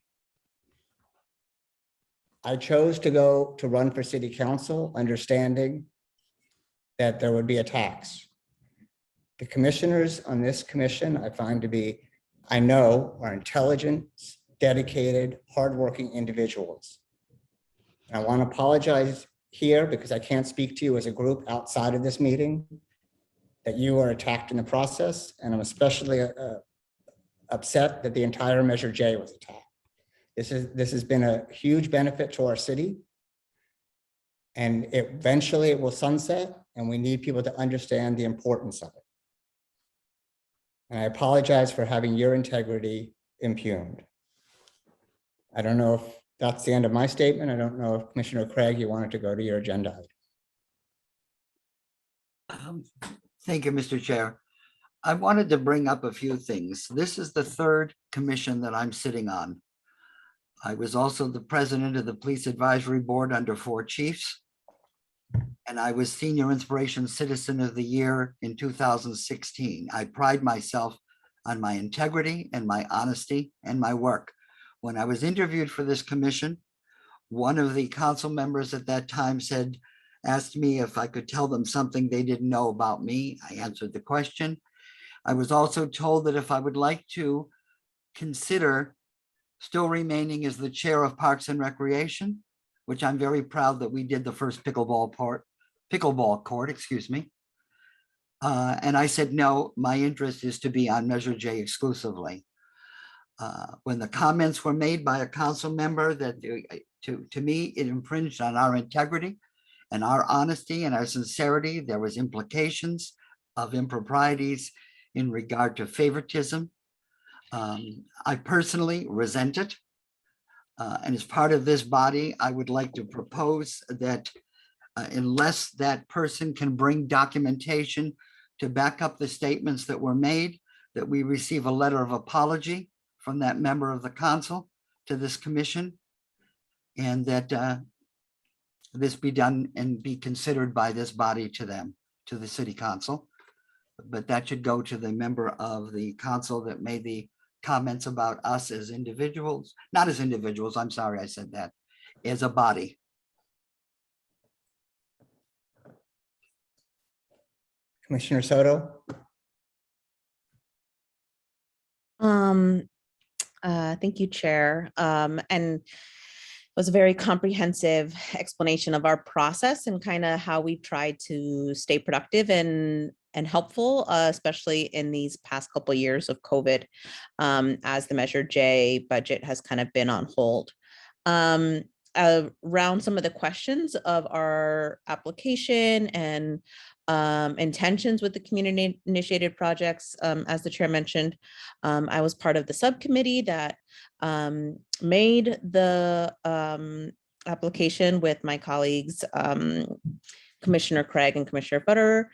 I chose to run for city council, understanding that there would be a tax. The commissioners on this commission, I find to be, I know, are intelligent, dedicated, hardworking individuals. I want to apologize here because I can't speak to you as a group outside of this meeting, that you are attacked in the process, and I'm especially upset that the entire Measure J was attacked. This has been a huge benefit to our city, and eventually it will sunset, and we need people to understand the importance of it. And I apologize for having your integrity impugned. I don't know if that's the end of my statement. I don't know if Commissioner Craig, you wanted to go to your agenda item. Thank you, Mr. Chair. I wanted to bring up a few things. This is the third commission that I'm sitting on. I was also the president of the Police Advisory Board under 4 chiefs. And I was Senior Inspiration Citizen of the Year in 2016. I pride myself on my integrity and my honesty and my work. When I was interviewed for this commission, one of the council members at that time asked me if I could tell them something they didn't know about me. I answered the question. I was also told that if I would like to consider still remaining as the chair of Parks and Recreation, which I'm very proud that we did the first pickleball court, excuse me. And I said, no, my interest is to be on Measure J exclusively. When the comments were made by a council member that to me, it infringed on our integrity and our honesty and our sincerity, there was implications of improprieties in regard to favoritism. I personally resent it. And as part of this body, I would like to propose that unless that person can bring documentation to back up the statements that were made, that we receive a letter of apology from that member of the council to this commission, and that this be done and be considered by this body to them, to the city council. But that should go to the member of the council that made the comments about us as individuals, not as individuals, I'm sorry I said that, as a body. Commissioner Soto? Thank you, Chair. And it was a very comprehensive explanation of our process and kind of how we tried to stay productive and helpful, especially in these past couple of years of COVID, as the Measure J budget has kind of been on hold. Around some of the questions of our application and intentions with the community initiated projects, as the chair mentioned, I was part of the subcommittee that made the application with my colleagues, Commissioner Craig and Commissioner Federer.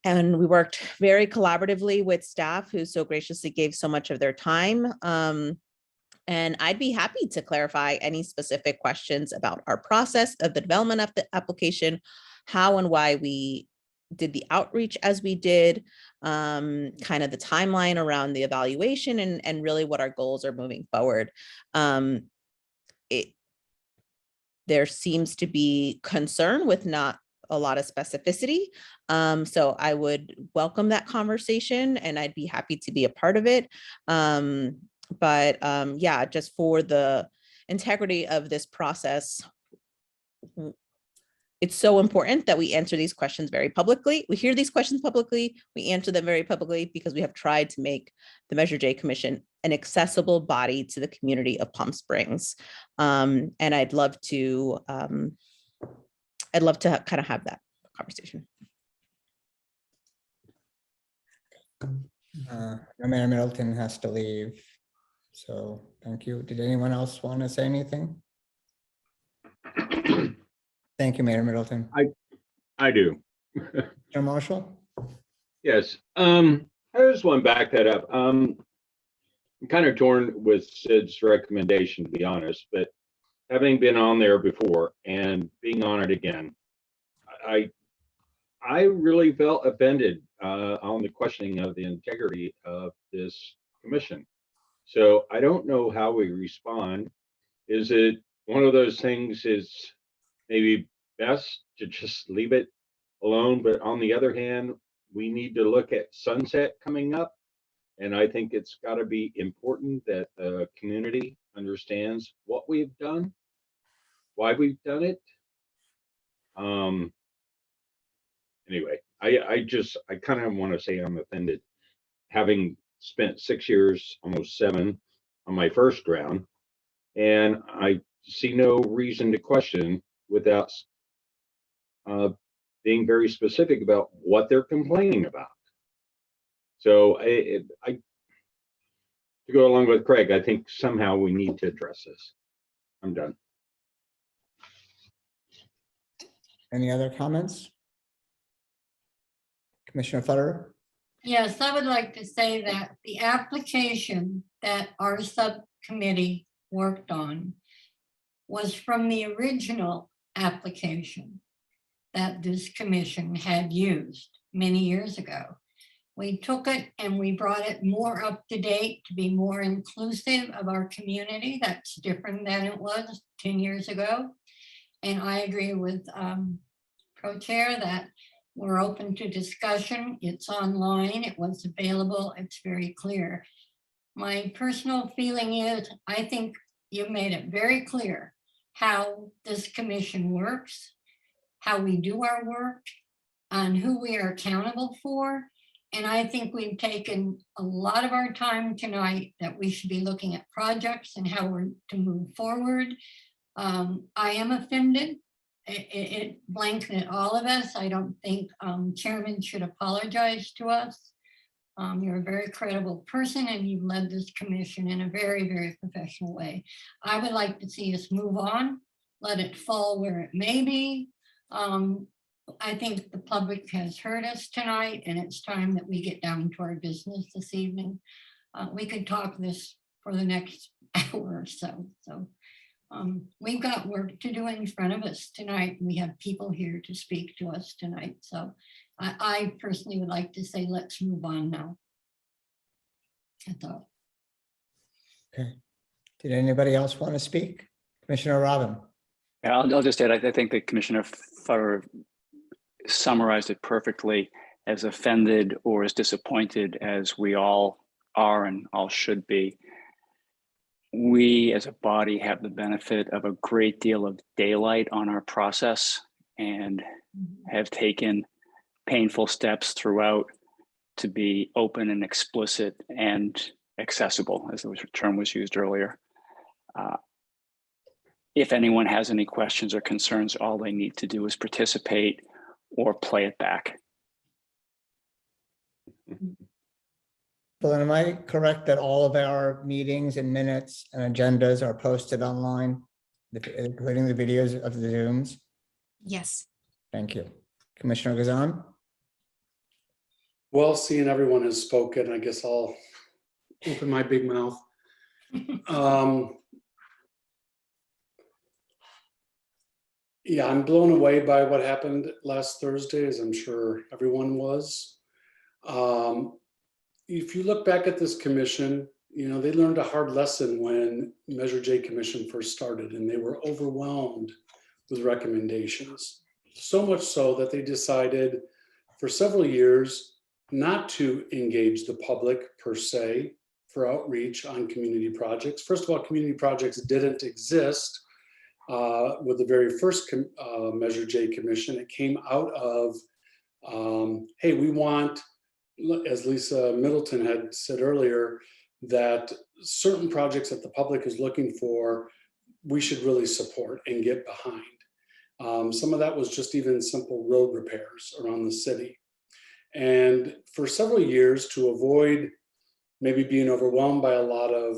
And we worked very collaboratively with staff who so graciously gave so much of their time. And I'd be happy to clarify any specific questions about our process of the development of the application, how and why we did the outreach as we did, kind of the timeline around the evaluation and really what our goals are moving forward. There seems to be concern with not a lot of specificity. So I would welcome that conversation and I'd be happy to be a part of it. But yeah, just for the integrity of this process, it's so important that we answer these questions very publicly. We hear these questions publicly, we answer them very publicly because we have tried to make the Measure J Commission an accessible body to the community of Palm Springs. And I'd love to kind of have that conversation. Mayor Middleton has to leave. So thank you. Did anyone else want to say anything? Thank you, Mayor Middleton. I do. Joe Marshall? Yes. I just want to back that up. I'm kind of torn with Sid's recommendation, to be honest, but having been on there before and being on it again, I really felt offended on the questioning of the integrity of this commission. So I don't know how we respond. Is it one of those things is maybe best to just leave it alone? But on the other hand, we need to look at sunset coming up. And I think it's got to be important that the community understands what we've done, why we've done it. Anyway, I kind of want to say I'm offended, having spent 6 years, almost 7, on my first round, and I see no reason to question without being very specific about what they're complaining about. So to go along with Craig, I think somehow we need to address this. I'm done. Any other comments? Commissioner Federer? Yes, I would like to say that the application that our subcommittee worked on was from the original application that this commission had used many years ago. We took it and we brought it more up to date to be more inclusive of our community. That's different than it was 10 years ago. And I agree with Pro-Chair that we're open to discussion. It's online, it was available, it's very clear. My personal feeling is, I think you made it very clear how this commission works, how we do our work, on who we are accountable for. And I think we've taken a lot of our time tonight that we should be looking at projects and how we're to move forward. I am offended. It blanketed all of us. I don't think chairman should apologize to us. You're a very credible person and you've led this commission in a very, very professional way. I would like to see us move on, let it fall where it may be. I think the public has heard us tonight and it's time that we get down to our business this evening. We could talk this for the next hour or so. We've got work to do in front of us tonight. We have people here to speak to us tonight. So I personally would like to say, let's move on now. That's all. Okay. Did anybody else want to speak? Commissioner Robin? Yeah, I'll just add, I think that Commissioner Fuller summarized it perfectly. As offended or as disappointed as we all are and all should be, we as a body have the benefit of a great deal of daylight on our process and have taken painful steps throughout to be open and explicit and accessible, as the term was used earlier. If anyone has any questions or concerns, all they need to do is participate or play it back. Well, am I correct that all of our meetings and minutes and agendas are posted online, including the videos of the Zooms? Yes. Thank you. Commissioner Gazan? Well, seeing everyone has spoken, I guess I'll open my big mouth. Yeah, I'm blown away by what happened last Thursday, as I'm sure everyone was. If you look back at this commission, you know, they learned a hard lesson when Measure J Commission first started, and they were overwhelmed with recommendations. So much so that they decided for several years not to engage the public per se for outreach on community projects. First of all, community projects didn't exist with the very first Measure J Commission. It came out of, hey, we want, as Lisa Middleton had said earlier, that certain projects that the public is looking for, we should really support and get behind. Some of that was just even simple road repairs around the city. And for several years, to avoid maybe being overwhelmed by a lot of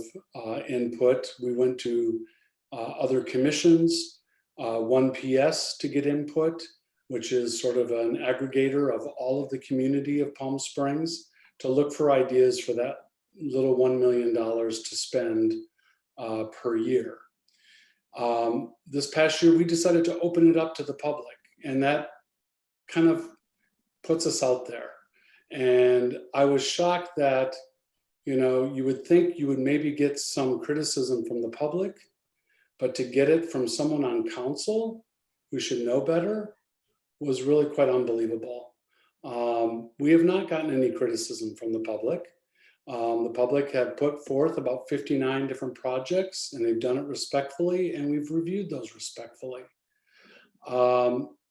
input, we went to other commissions, 1PS to get input, which is sort of an aggregator of all of the community of Palm Springs, to look for ideas for that little $1 million to spend per year. This past year, we decided to open it up to the public, and that kind of puts us out there. And I was shocked that, you know, you would think you would maybe get some criticism from the public, but to get it from someone on council who should know better was really quite unbelievable. We have not gotten any criticism from the public. The public have put forth about 59 different projects, and they've done it respectfully, and we've reviewed those respectfully.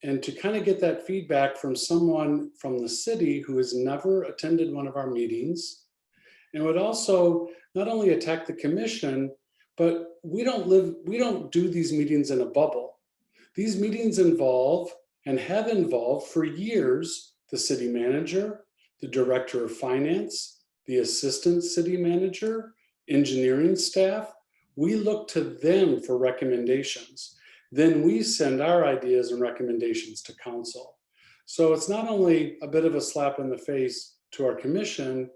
And to kind of get that feedback from someone from the city who has never attended one of our meetings, and would also not only attack the commission, but we don't do these meetings in a bubble. These meetings involve and have involved for years the city manager, the director of finance, the assistant city manager, engineering staff. We look to them for recommendations. Then we send our ideas and recommendations to council. So it's not only a bit of a slap in the face to our commission,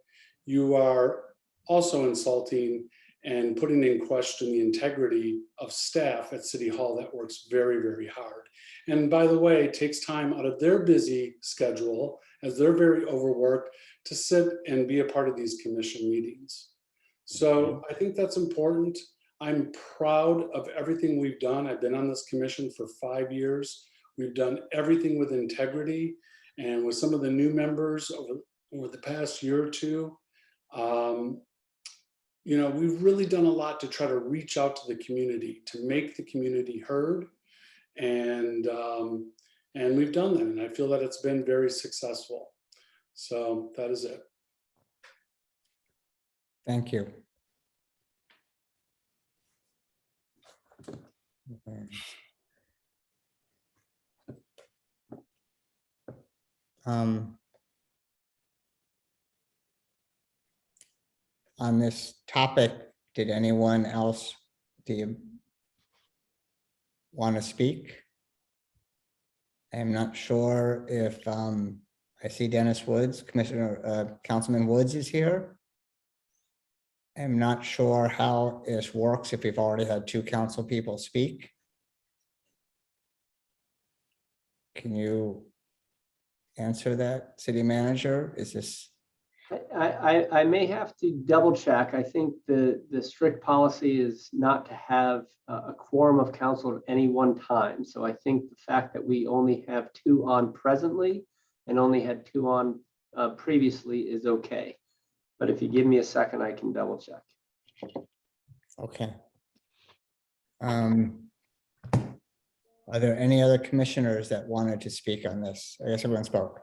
you are also insulting and putting in question the integrity of staff at City Hall that works very, very hard. And by the way, it takes time out of their busy schedule, as they're very overworked, to sit and be a part of these commission meetings. So I think that's important. I'm proud of everything we've done. I've been on this commission for 5 years. We've done everything with integrity, and with some of the new members over the past year or two, we've really done a lot to try to reach out to the community, to make the community heard. And we've done that. And I feel that it's been very successful. So that is it. Thank you. On this topic, did anyone else, do you want to speak? I'm not sure if, I see Dennis Woods, Councilman Woods is here. I'm not sure how this works if we've already had two council people speak. Can you answer that, city manager? Is this? I may have to double check. I think the strict policy is not to have a quorum of council at any one time. So I think the fact that we only have two on presently and only had two on previously is okay. But if you give me a second, I can double check. Okay. Are there any other commissioners that wanted to speak on this? I guess everyone spoke.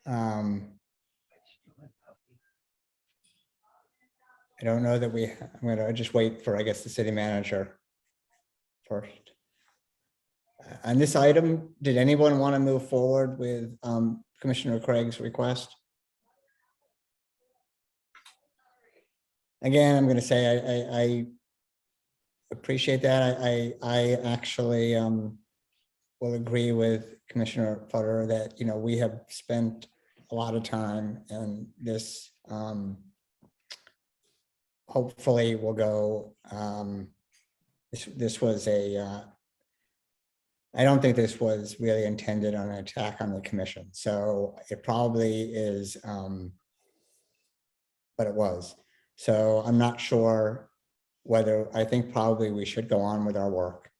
I don't know that I'm gonna just wait for, I guess, the city manager first. On this item, did anyone want to move forward with Commissioner Craig's request? Again, I'm going to say I appreciate that. I actually will agree with Commissioner Futter that, we have spent a lot of time, and this hopefully will go. This was I don't think this was really intended on an attack on the commission. So it probably is, but it was. So I'm not sure whether, I think probably we should go on with our work.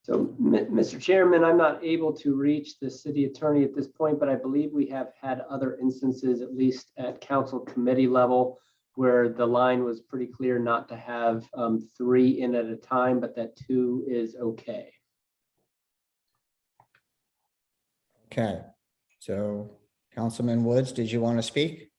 So, Mr. Chairman, I'm not able to reach the city attorney at this point, but I believe we have had other instances, at least at council committee level, where the line was pretty clear not to have three in at a time, but that two is okay. Okay, so Councilman Woods, did you want to speak?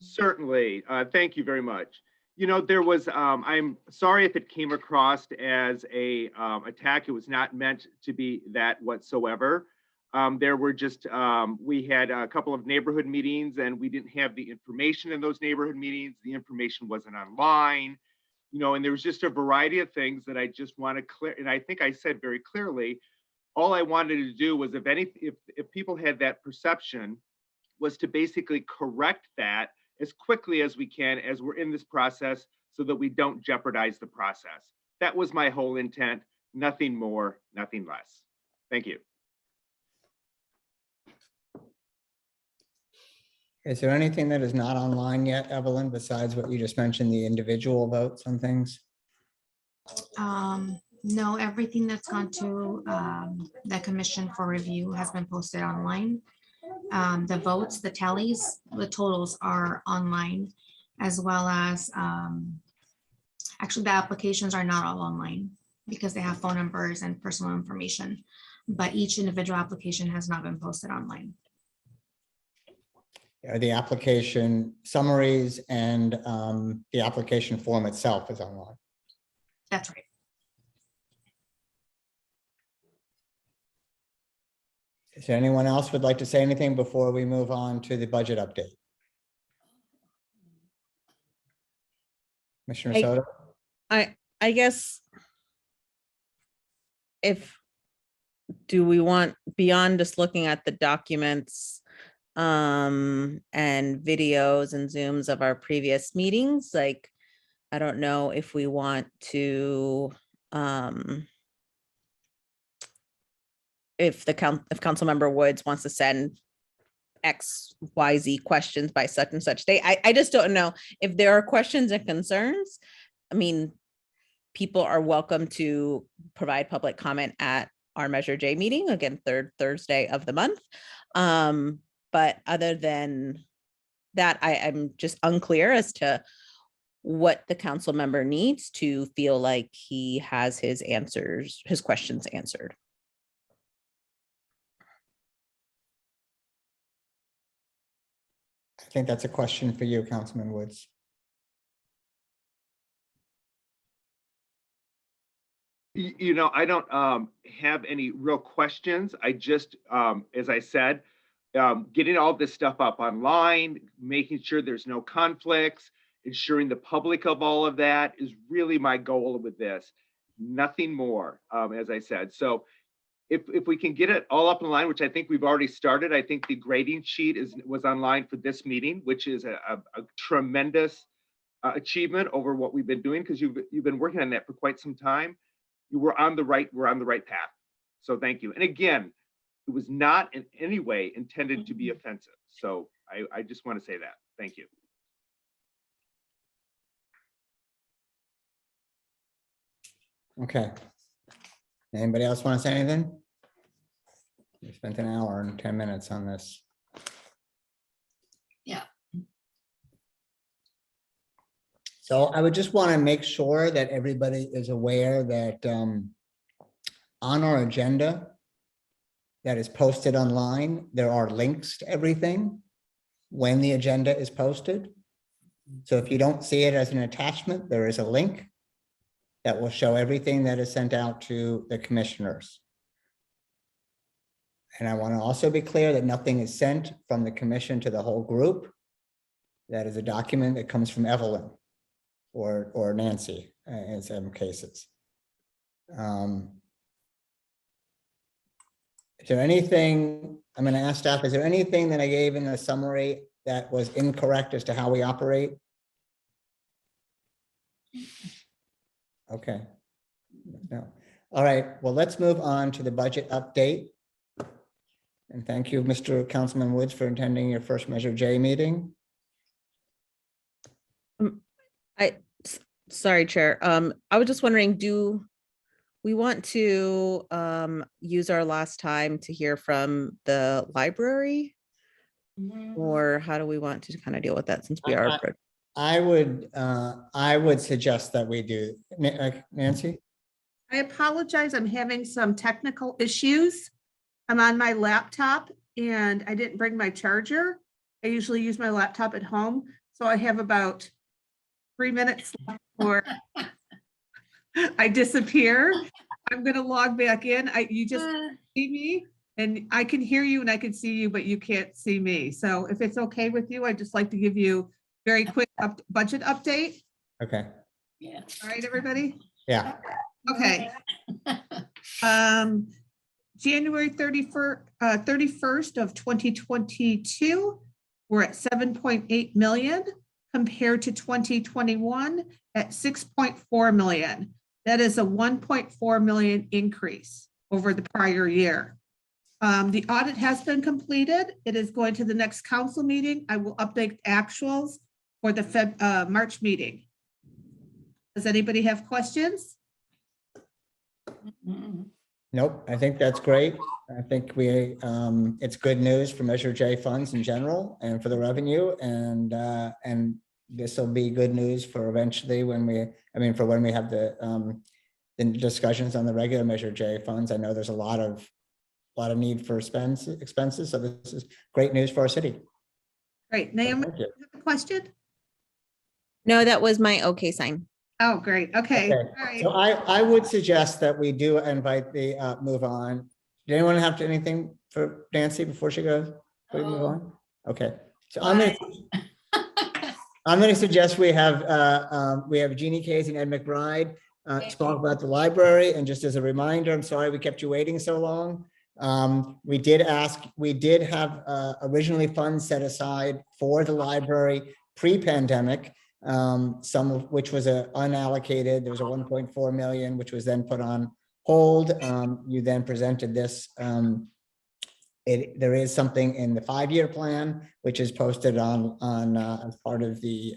Certainly. Thank you very much. There was, I'm sorry if it came across as a attack. It was not meant to be that whatsoever. There were just, we had a couple of neighborhood meetings and we didn't have the information in those neighborhood meetings. The information wasn't online, and there was just a variety of things that I just want to clear. And I think I said very clearly, all I wanted to do was if people had that perception, was to basically correct that as quickly as we can as we're in this process so that we don't jeopardize the process. That was my whole intent, nothing more, nothing less. Thank you. Is there anything that is not online yet, Evelyn, besides what you just mentioned, the individual votes on things? No, everything that's gone to the commission for review has been posted online. The votes, the tallies, the totals are online, as well as actually the applications are not all online because they have phone numbers and personal information, but each individual application has not been posted online. The application summaries and the application form itself is online. That's right. Is there anyone else would like to say anything before we move on to the budget update? Commissioner Soto? I guess do we want, beyond just looking at the documents and videos and Zooms of our previous meetings, like, I don't know if we want to if council member Woods wants to send XYZ questions by such and such date. I just don't know if there are questions and concerns. I mean, people are welcome to provide public comment at our Measure J meeting, again, third Thursday of the month. But other than that, I'm just unclear as to what the council member needs to feel like he has his questions answered. I think that's a question for you, Councilman Woods. You know, I don't have any real questions. I just, as I said, getting all this stuff up online, making sure there's no conflicts, ensuring the public of all of that is really my goal with this. Nothing more, as I said. So if we can get it all up in line, which I think we've already started, I think the grading sheet was online for this meeting, which is a tremendous achievement over what we've been doing, because you've been working on that for quite some time. We're on the right path. So thank you. And again, it was not in any way intended to be offensive. So I just want to say that. Thank you. Okay. Anybody else want to say anything? We spent an hour and 10 minutes on this. Yeah. So I would just want to make sure that everybody is aware that on our agenda that is posted online, there are links to everything when the agenda is posted. So if you don't see it as an attachment, there is a link that will show everything that is sent out to the commissioners. And I want to also be clear that nothing is sent from the commission to the whole group. That is a document that comes from Evelyn or Nancy in some cases. Is there anything, I'm going to ask staff, is there anything that I gave in the summary that was incorrect as to how we operate? Okay. No. All right, well, let's move on to the budget update. And thank you, Mr. Councilman Woods, for attending your first Measure J meeting. Sorry, Chair. I was just wondering, do we want to use our last time to hear from the library? Or how do we want to kind of deal with that since we are? I would suggest that we do. Nancy? I apologize. I'm having some technical issues. I'm on my laptop and I didn't bring my charger. I usually use my laptop at home. So I have about 3 minutes left before I disappear. I'm going to log back in. You just see me and I can hear you and I can see you, but you can't see me. So if it's okay with you, I'd just like to give you very quick budget update. Okay. Yeah. All right, everybody. Yeah. Okay. January 31st of 2022, we're at 7.8 million compared to 2021 at 6.4 million. That is a 1.4 million increase over the prior year. The audit has been completed. It is going to the next council meeting. I will update actuals for the March meeting. Does anybody have questions? Nope, I think that's great. I think it's good news for Measure J funds in general and for the revenue, and this will be good news for eventually when we have the discussions on the regular Measure J funds. I know there's a lot of need for expenses, so this is great news for our city. Great. Naomi, you have a question? No, that was my okay sign. Oh, great. Okay. Okay. All right. So I would suggest that we do invite the move on. Did anyone have anything for Nancy before she goes? Before we move on? Okay. So I'm going to suggest we have Jeannie Case and Ed McBride to talk about the library. And just as a reminder, I'm sorry we kept you waiting so long. We did have originally funds set aside for the library pre-pandemic. Some of which was unallocated. There was a 1.4 million, which was then put on hold. You then presented this. There is something in the 5-year plan, which is posted on as part of the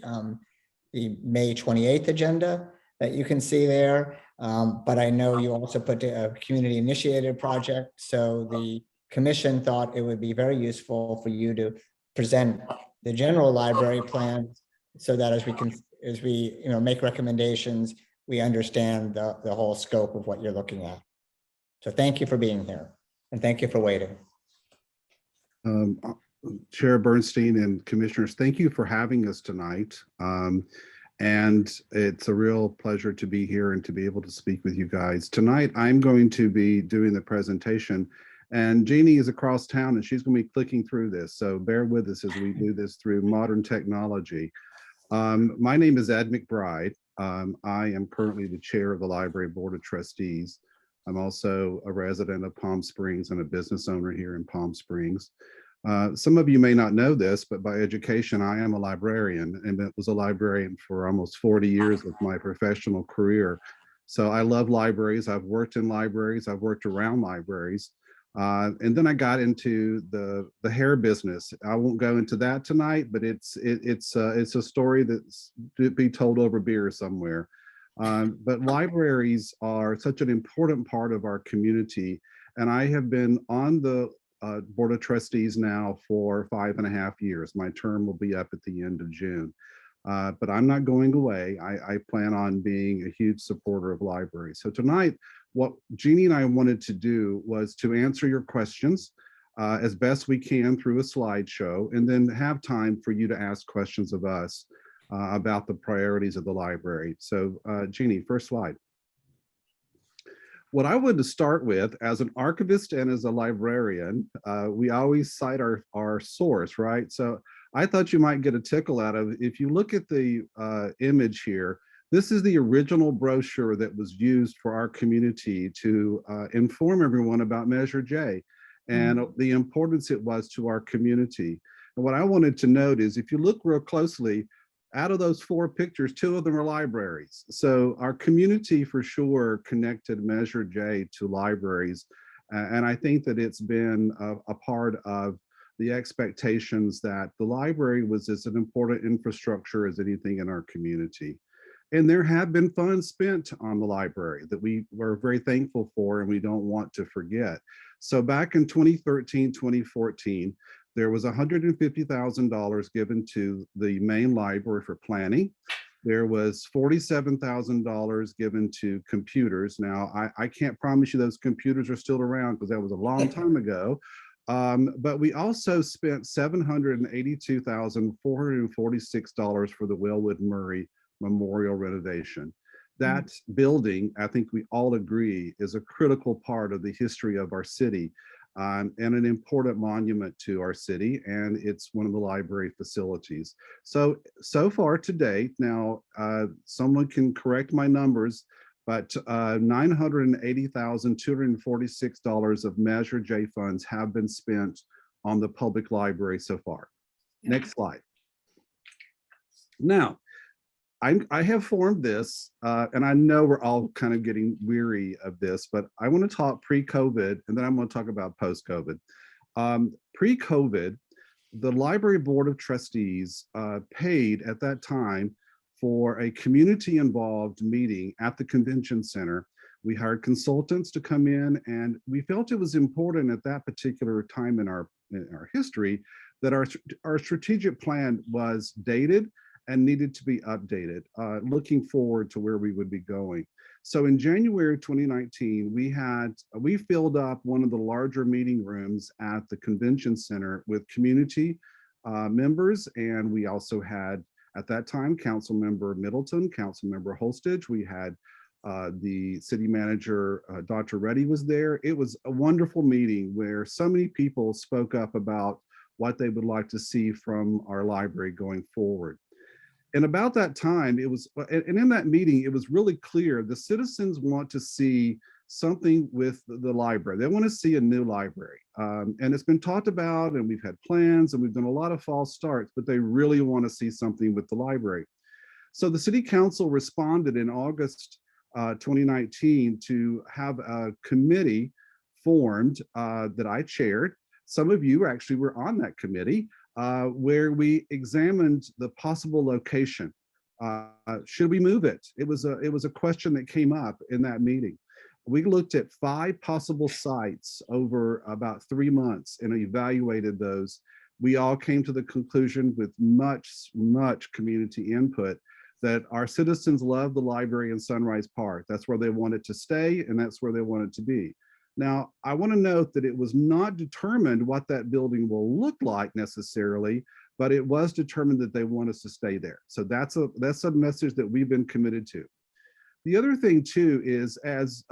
May 28th agenda. that you can see there. But I know you also put a community initiated project. So the commission thought it would be very useful for you to present the general library plan so that as we make recommendations, we understand the whole scope of what you're looking at. So thank you for being here and thank you for waiting. Chair Bernstein and commissioners, thank you for having us tonight. And it's a real pleasure to be here and to be able to speak with you guys. Tonight, I'm going to be doing the presentation and Jeannie is across town and she's going to be clicking through this. So bear with us as we do this through modern technology. My name is Ed McBride. I am currently the chair of the Library Board of Trustees. I'm also a resident of Palm Springs and a business owner here in Palm Springs. Some of you may not know this, but by education, I am a librarian and was a librarian for almost 40 years of my professional career. So I love libraries. I've worked in libraries. I've worked around libraries. And then I got into the hair business. I won't go into that tonight, but it's a story that's to be told over beer somewhere. But libraries are such an important part of our community. And I have been on the Board of Trustees now for 5.5 years. My term will be up at the end of June. But I'm not going away. I plan on being a huge supporter of libraries. So tonight, what Jeannie and I wanted to do was to answer your questions as best we can through a slideshow, and then have time for you to ask questions of us about the priorities of the library. So Jeannie, first slide. What I wanted to start with, as an archivist and as a librarian, we always cite our source, right? So I thought you might get a tickle out of, if you look at the image here, this is the original brochure that was used for our community to inform everyone about Measure J and the importance it was to our community. And what I wanted to note is, if you look real closely, out of those 4 pictures, 2 of them are libraries. So our community for sure connected Measure J to libraries. And I think that it's been a part of the expectations that the library was as an important infrastructure as anything in our community. And there have been funds spent on the library that we were very thankful for and we don't want to forget. So back in 2013, 2014, there was $150,000 given to the main library for planning. There was $47,000 given to computers. Now, I can't promise you those computers are still around because that was a long time ago. But we also spent $782,446 for the Wellwood Murray Memorial renovation. That building, I think we all agree, is a critical part of the history of our city. And an important monument to our city, and it's one of the library facilities. So far to date, now someone can correct my numbers, but $980,246 of Measure J funds have been spent on the public library so far. Next slide. Now, I have formed this, and I know we're all kind of getting weary of this, but I want to talk pre-COVID, and then I'm going to talk about post-COVID. Pre-COVID, the Library Board of Trustees paid at that time for a community-involved meeting at the convention center. We hired consultants to come in, and we felt it was important at that particular time in our history that our strategic plan was dated and needed to be updated, looking forward to where we would be going. So in January 2019, we filled up one of the larger meeting rooms at the convention center with community members, and we also had, at that time, Council Member Middleton, Council Member Holstage. We had the city manager, Dr. Reddy was there. It was a wonderful meeting where so many people spoke up about what they would like to see from our library going forward. And about that time, and in that meeting, it was really clear the citizens want to see something with the library. They want to see a new library. And it's been talked about, and we've had plans, and we've done a lot of false starts, but they really want to see something with the library. So the city council responded in August 2019 to have a committee formed that I chaired. Some of you actually were on that committee. Where we examined the possible location should we move it? It was a question that came up in that meeting. We looked at 5 possible sites over about 3 months and evaluated those. We all came to the conclusion with much community input that our citizens love the library in Sunrise Park. That's where they want it to stay, and that's where they want it to be. Now, I want to note that it was not determined what that building will look like necessarily, but it was determined that they want us to stay there. So that's a message that we've been committed to. The other thing too is, as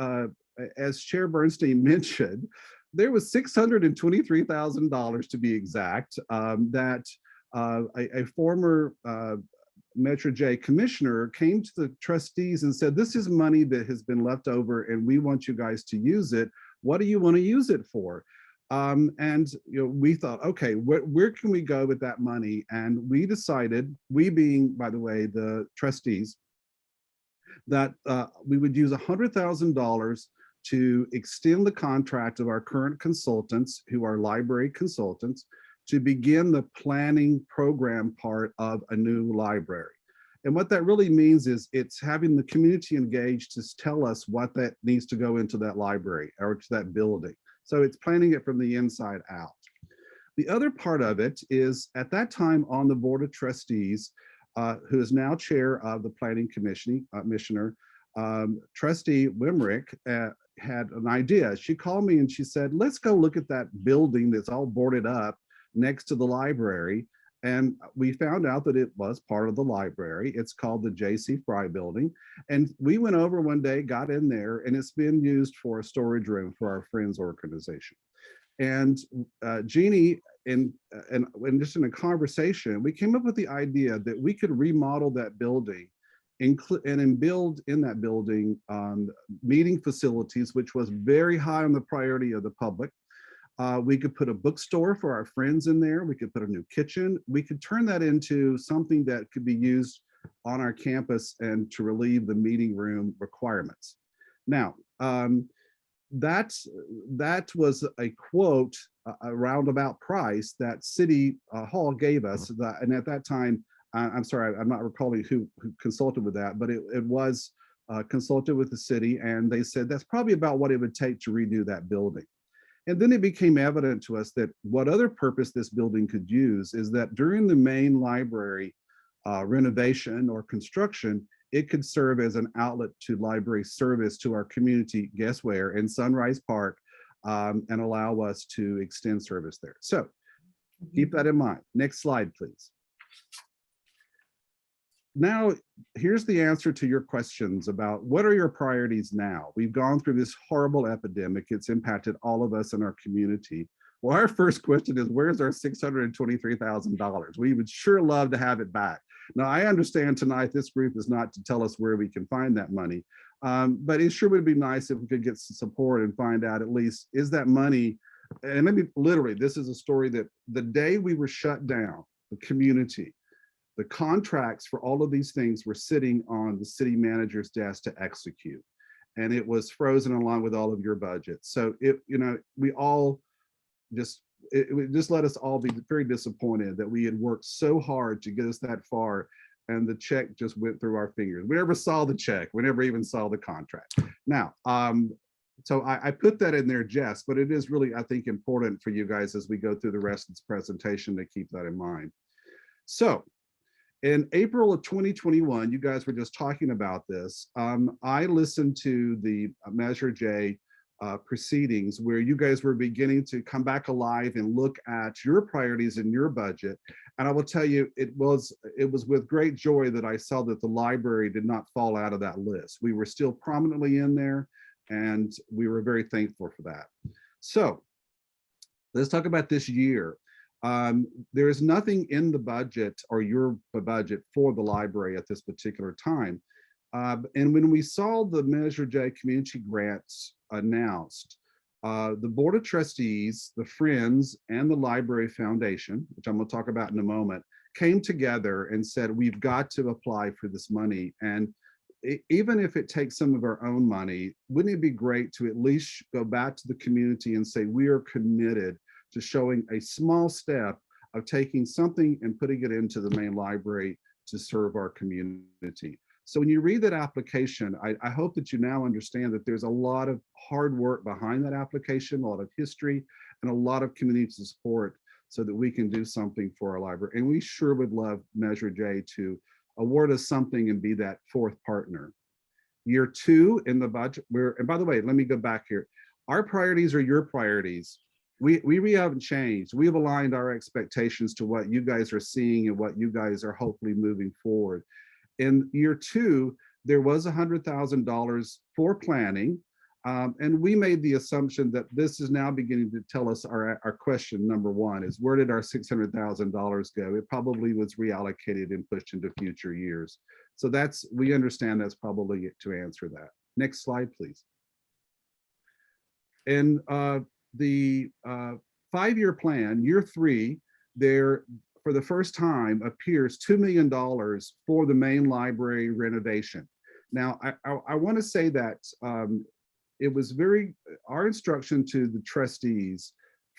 Chair Bernstein mentioned, there was $623,000 to be exact, that a former Metro J commissioner came to the trustees and said, this is money that has been left over and we want you guys to use it. What do you want to use it for? And we thought, okay, where can we go with that money? And we decided, we being, by the way, the trustees, that we would use $100,000 to extend the contract of our current consultants, who are library consultants, to begin the planning program part of a new library. And what that really means is it's having the community engaged to tell us what that needs to go into that library or to that building. So it's planning it from the inside out. The other part of it is, at that time on the Board of Trustees, who is now chair of the Planning Commissioner, Trustee Wimrick had an idea. She called me and she said, let's go look at that building that's all boarded up next to the library. And we found out that it was part of the library. It's called the J.C. Fry Building. And we went over one day, got in there, and it's been used for a storage room for our Friends organization. And Jeannie, and just in a conversation, we came up with the idea that we could remodel that building and build in that building meeting facilities, which was very high on the priority of the public. We could put a bookstore for our friends in there. We could put a new kitchen. We could turn that into something that could be used on our campus and to relieve the meeting room requirements. Now, that was a quote, a roundabout price that City Hall gave us. And at that time, I'm sorry, I'm not recalling who consulted with that, but it was consulted with the city, and they said that's probably about what it would take to redo that building. And then it became evident to us that what other purpose this building could use is that during the main library renovation or construction, it could serve as an outlet to library service to our community, guess where, in Sunrise Park, and allow us to extend service there. So keep that in mind. Next slide, please. Now, here's the answer to your questions about what are your priorities now? We've gone through this horrible epidemic. It's impacted all of us in our community. Well, our first question is, where's our $623,000? We would sure love to have it back. Now, I understand tonight this group is not to tell us where we can find that money, but it sure would be nice if we could get some support and find out at least, is that money, and maybe literally, this is a story that the day we were shut down, the community, the contracts for all of these things were sitting on the city manager's desk to execute. And it was frozen along with all of your budgets. So we all just, it just let us all be very disappointed that we had worked so hard to get us that far, and the check just went through our fingers. We never saw the check. We never even saw the contract. Now, so I put that in there, Jess, but it is really, I think, important for you guys as we go through the rest of this presentation to keep that in mind. So in April of 2021, you guys were just talking about this. I listened to the Measure J proceedings where you guys were beginning to come back alive and look at your priorities in your budget. And I will tell you, it was with great joy that I saw that the library did not fall out of that list. We were still prominently in there, and we were very thankful for that. So let's talk about this year. There is nothing in the budget or your budget for the library at this particular time. And when we saw the Measure J community grants announced, the Board of Trustees, the Friends, and the Library Foundation, which I'm going to talk about in a moment, came together and said, we've got to apply for this money. And even if it takes some of our own money, wouldn't it be great to at least go back to the community and say, we are committed to showing a small step of taking something and putting it into the main library to serve our community. So when you read that application, I hope that you now understand that there's a lot of hard work behind that application, a lot of history, and a lot of community support so that we can do something for our library. And we sure would love Measure J to award us something and be that fourth partner. Year 2 in the budget, and by the way, let me go back here. Our priorities are your priorities. We haven't changed. We have aligned our expectations to what you guys are seeing and what you guys are hopefully moving forward. In year 2, there was $100,000 for planning. And we made the assumption that this is now beginning to tell us our question number 1 is, where did our $600,000 go? It probably was reallocated and pushed into future years. So we understand that's probably it to answer that. Next slide, please. And the 5-year plan, year 3, there for the first time appears $2 million for the main library renovation. Now, I want to say that it was our instruction to the trustees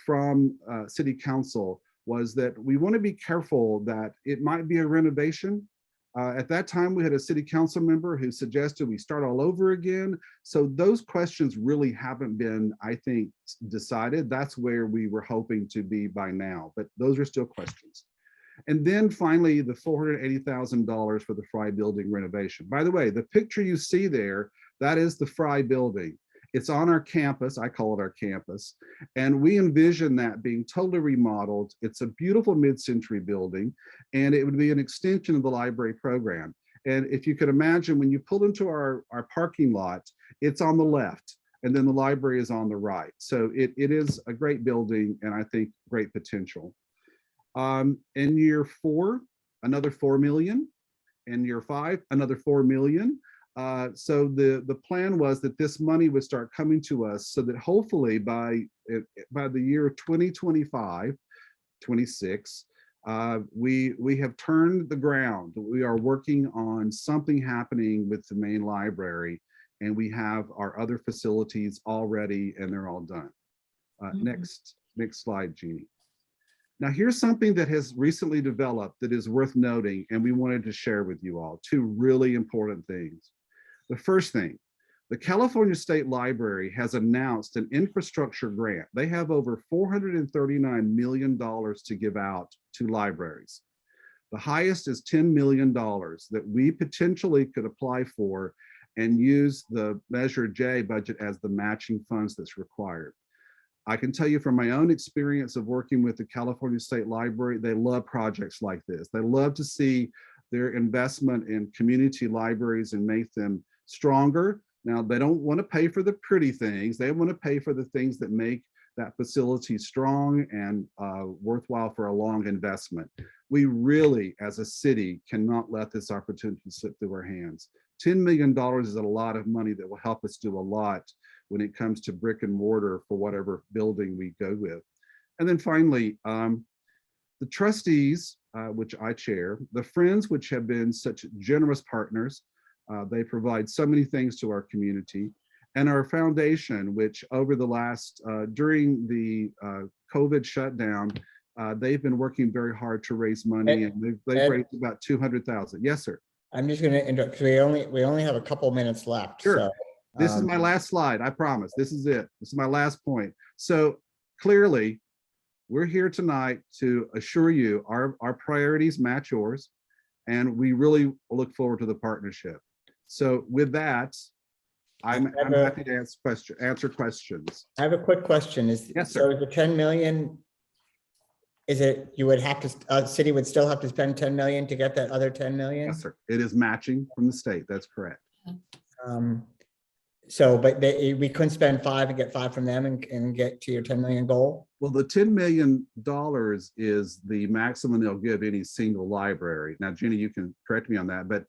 from City Council was that we want to be careful that it might be a renovation. At that time, we had a City Council member who suggested we start all over again. So those questions really haven't been, I think, decided. That's where we were hoping to be by now, but those are still questions. And then finally, the $480,000 for the Fry Building renovation. By the way, the picture you see there, that is the Fry Building. It's on our campus. I call it our campus. And we envision that being totally remodeled. It's a beautiful mid-century building, and it would be an extension of the library program. And if you could imagine, when you pull into our parking lot, it's on the left, and then the library is on the right. So it is a great building, and I think great potential. In year 4, another $4 million. In year 5, another $4 million. So the plan was that this money would start coming to us so that hopefully by the year 2025, 26, we have turned the ground. We are working on something happening with the main library, and we have our other facilities all ready and they're all done. Next slide, Jeannie. Now here's something that has recently developed that is worth noting, and we wanted to share with you all 2 really important things. The first thing, the California State Library has announced an infrastructure grant. They have over $439 million to give out to libraries. The highest is $10 million that we potentially could apply for and use the Measure J budget as the matching funds that's required. I can tell you from my own experience of working with the California State Library, they love projects like this. They love to see their investment in community libraries and make them stronger. Now, they don't want to pay for the pretty things. They want to pay for the things that make that facility strong and worthwhile for a long investment. We really, as a city, cannot let this opportunity slip through our hands. $10 million is a lot of money that will help us do a lot when it comes to brick and mortar for whatever building we go with. And then finally, the trustees, which I chair, the Friends, which have been such generous partners. They provide so many things to our community, and our foundation, which over the last, during the COVID shutdown, they've been working very hard to raise money, and they've raised about 200,000. Yes, sir. I'm just going to interrupt because we only have a couple minutes left. Sure. So, this is my last slide. I promise. This is it. This is my last point. So clearly, we're here tonight to assure you our priorities match yours, and we really look forward to the partnership. So with that, I'm happy to answer questions. I have a quick question. Yes, so sir. is the 10 million, is it, you would have to, city would still have to spend 10 million to get that other 10 million? Yes, sir. It is matching from the state. That's correct. So, but we couldn't spend 5 and get 5 from them and get to your 10 million goal? Well, the $10 million is the maximum they'll give any single library. Now, Jenny, you can correct me on that, but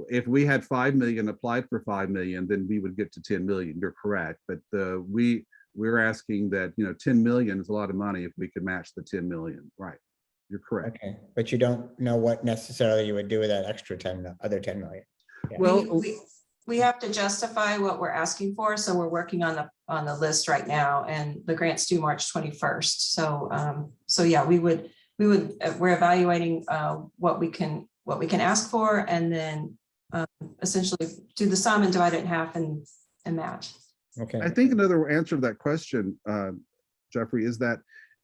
if we had 5 million applied for 5 million, then we would get to 10 million. You're correct. But we're asking that, 10 million is a lot of money if we could match the 10 million. Right. You're correct. Okay. But you don't know what necessarily you would do with that extra other 10 million. Yeah. Well, we have to justify what we're asking for. So we're working on the list right now, and the grant's due March 21st. So yeah, we're evaluating what we can what we can ask for, and then essentially do the sum and divide it in half and match. Okay. I think another answer to that question, Jeffrey, is that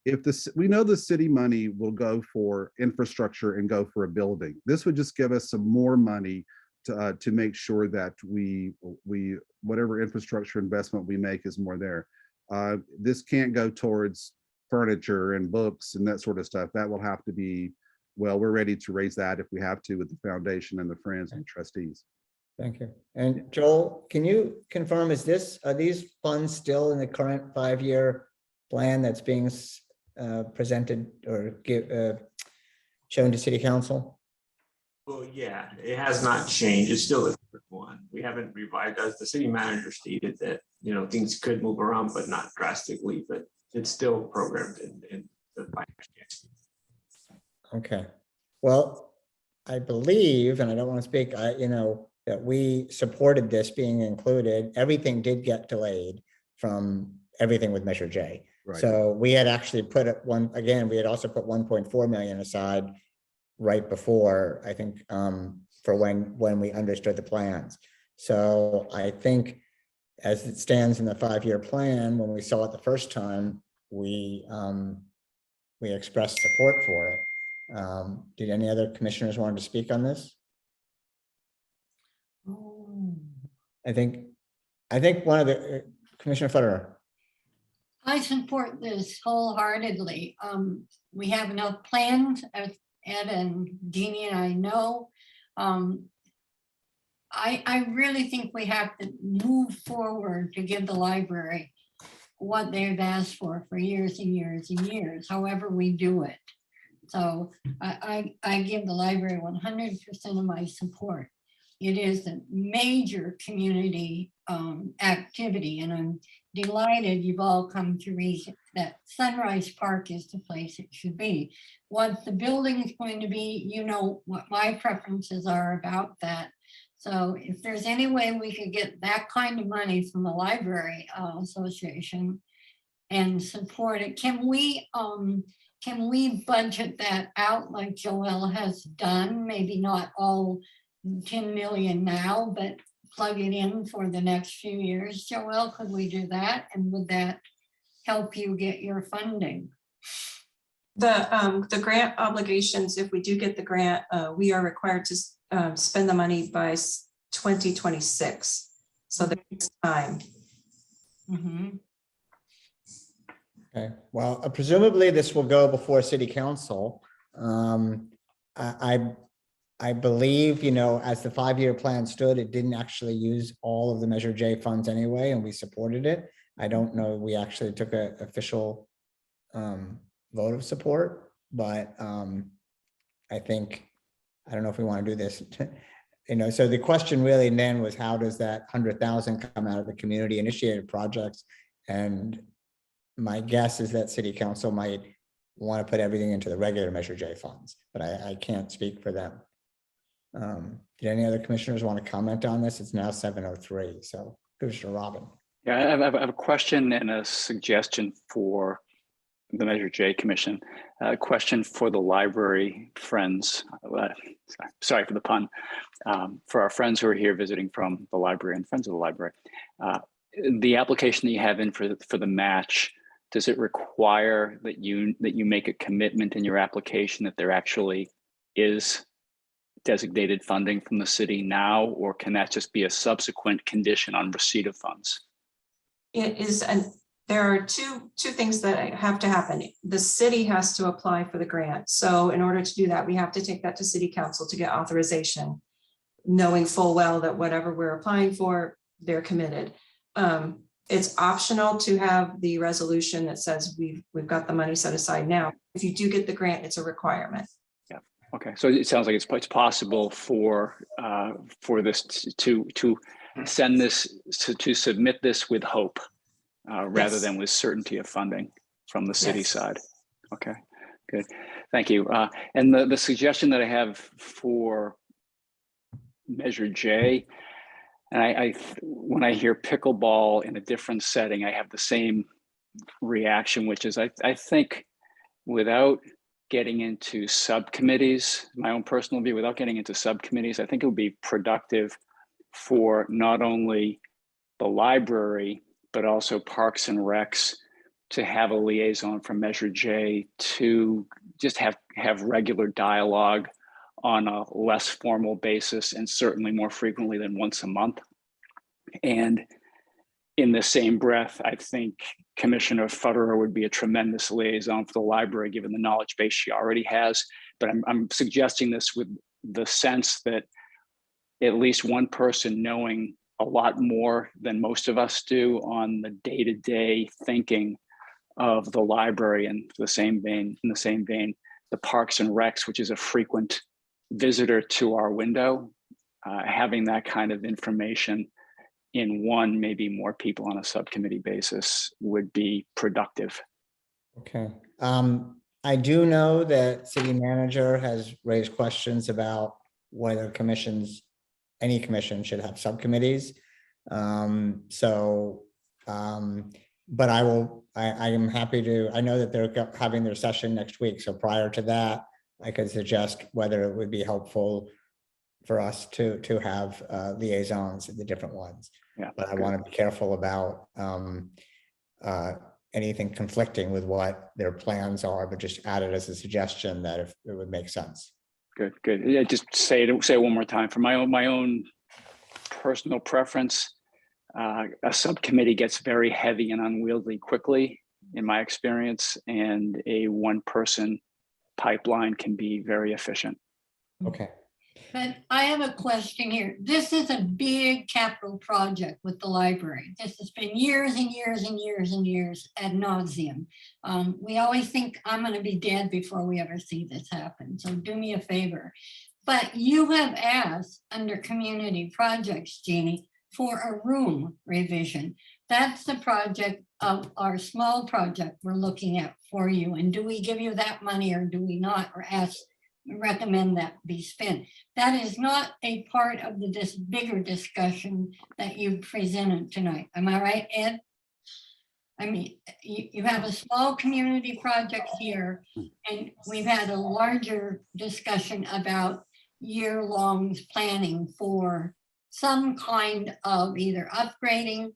if we know the city money will go for infrastructure and go for a building, this would just give us some more money to make sure that we whatever infrastructure investment we make is more there. This can't go towards furniture and books and that sort of stuff. That will have to be, well, we're ready to raise that if we have to with the foundation and the friends and trustees. Thank you. And Joel, can you confirm, are these funds still in the current 5-year plan that's being presented or shown to City Council? Well, yeah, it has not changed. It's still a different one. We haven't revised, as the city manager stated, that, you know, things could move around, but not drastically, but it's still programmed in the 5 years. Okay. Well, I believe, and I don't want to speak, that we supported this being included. Everything did get delayed from everything with Measure J. Right. So we had actually put it we had also put 1.4 million aside right before, I think, for when we understood the plans. So I think as it stands in the 5-year plan, when we saw it the first time, we expressed support for it. Did any other commissioners want to speak on this? I think one of the Commissioner Federer. I support this wholeheartedly. We have enough plans, as Ed and Jeannie and I know. I really think we have to move forward to give the library what they've asked for years and years and years, however we do it. So I give the library 100% of my support. It is a major community activity, and I'm delighted you've all come to reason that Sunrise Park is the place it should be. What the building is going to be, you know what my preferences are about that. So if there's any way we could get that kind of money from the Library Association and support it, can we budget that out like Joelle has done? Maybe not all 10 million now, but plug it in for the next few years. Joelle, could we do that? And would that help you get your funding? The grant obligations, if we do get the grant, we are required to spend the money by 2026. So there's time. Okay, well, presumably this will go before City Council. I believe, as the 5-year plan stood, it didn't actually use all of the Measure J funds anyway, and we supported it. I don't know, we actually took an official vote of support, but I don't know if we want to do this. So the question really then was, how does that 100,000 come out of the community initiated projects? And my guess is that City Council might want to put everything into the regular Measure J funds, but I can't speak for them. Did any other commissioners want to comment on this? It's now 7:03, so Commissioner Robin. Yeah, I have a question and a suggestion for the Measure J Commission. A question for the library friends. Sorry for the pun. For our friends who are here visiting from the library and friends of the library. The application that you have in for the match, does it require that you make a commitment in your application that there actually is designated funding from the city now, or can that just be a subsequent condition on receipt of funds? It is, and there are two things that have to happen. The city has to apply for the grant. So in order to do that, we have to take that to City Council to get authorization, knowing full well that whatever we're applying for, they're committed. It's optional to have the resolution that says we've got the money set aside now. If you do get the grant, it's a requirement. Yeah. Okay. So it sounds like it's possible for this to send this to submit this with hope rather than with certainty of funding from the city side. Okay. Good. Thank you. And the suggestion that I have for Measure J. And when I hear pickleball in a different setting, I have the same reaction, which is I think without getting into subcommittees, my own personal view, without getting into subcommittees, I think it would be productive for not only the library, but also Parks and Recs to have a liaison from Measure J to just have regular dialogue on a less formal basis, and certainly more frequently than once a month. And in the same breath, I think Commissioner Futterer would be a tremendous liaison for the library, given the knowledge base she already has. But I'm suggesting this with the sense that at least one person knowing a lot more than most of us do on the day-to-day thinking of the library. And in the same vein, the Parks and Recs, which is a frequent visitor to our window, having that kind of information in one, maybe more people on a subcommittee basis would be productive. Okay. I do know that city manager has raised questions about whether any commission should have subcommittees. But I am happy to, I know that they're having their session next week. So prior to that, I could suggest whether it would be helpful for us to have liaisons in the different ones. Yeah, but I want to be careful about anything conflicting with what their plans are, but just add it as a suggestion that if it would make sense. Good. Yeah, just say it one more time. For my own personal preference, a subcommittee gets very heavy and unwieldy quickly, in my experience, and a one-person pipeline can be very efficient. Okay. But I have a question here. This is a big capital project with the library. This has been years and years and years and years ad nauseum. We always think I'm going to be dead before we ever see this happen. So do me a favor. But you have asked under community projects, Jeannie, for a room revision. That's the project of our small project we're looking at for you. And do we give you that money or do we not, or recommend that be spent? That is not a part of this bigger discussion that you presented tonight. Am I right, Ed? I mean, you have a small community project here, and we've had a larger discussion about year-long planning for some kind of either upgrading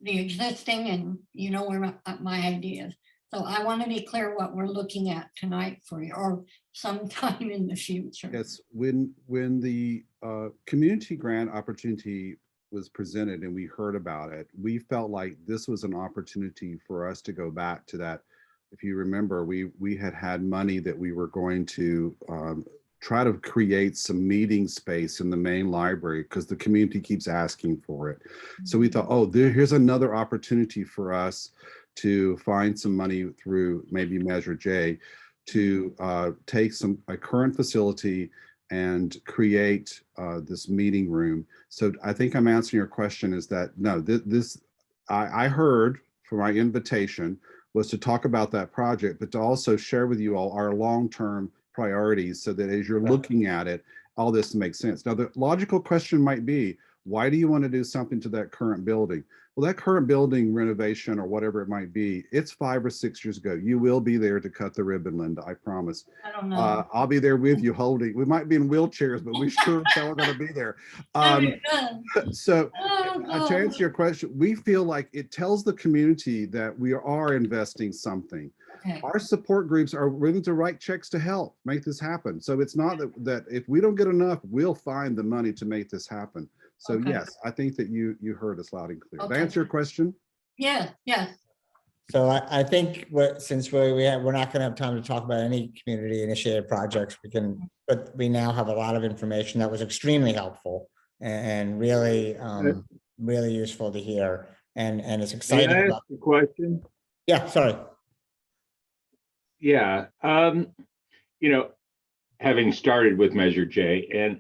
the existing, and you know where my ideas. So I want to be clear what we're looking at tonight for you, or sometime in the future. Yes, when the community grant opportunity was presented and we heard about it, we felt like this was an opportunity for us to go back to that. If you remember, we had money that we were going to try to create some meeting space in the main library because the community keeps asking for it. So we thought, oh, here's another opportunity for us to find some money through maybe Measure J to take a current facility and create this meeting room. So I think I'm answering your question is that, no, I heard for my invitation was to talk about that project, but to also share with you all our long-term priorities so that as you're looking at it, all this makes sense. Now, the logical question might be, why do you want to do something to that current building? Well, that current building renovation or whatever it might be, it's 5 or 6 years ago. You will be there to cut the ribbon, Linda, I promise. I don't know. I'll be there with you holding. We might be in wheelchairs, but we sure are going to be there. So to answer your question, we feel like it tells the community that we are investing something. Okay. Our support groups are willing to write checks to help make this happen. So it's not that if we don't get enough, we'll find the money to make this happen. So Okay. yes, I think that you heard us loud and clear. Did I Okay. answer your question? Yes. So I think since we're not going to have time to talk about any community initiated projects, but we now have a lot of information that was extremely helpful and really, really useful to hear. And it's exciting. May I ask a question? Yeah, sorry. Yeah, having started with Measure J, and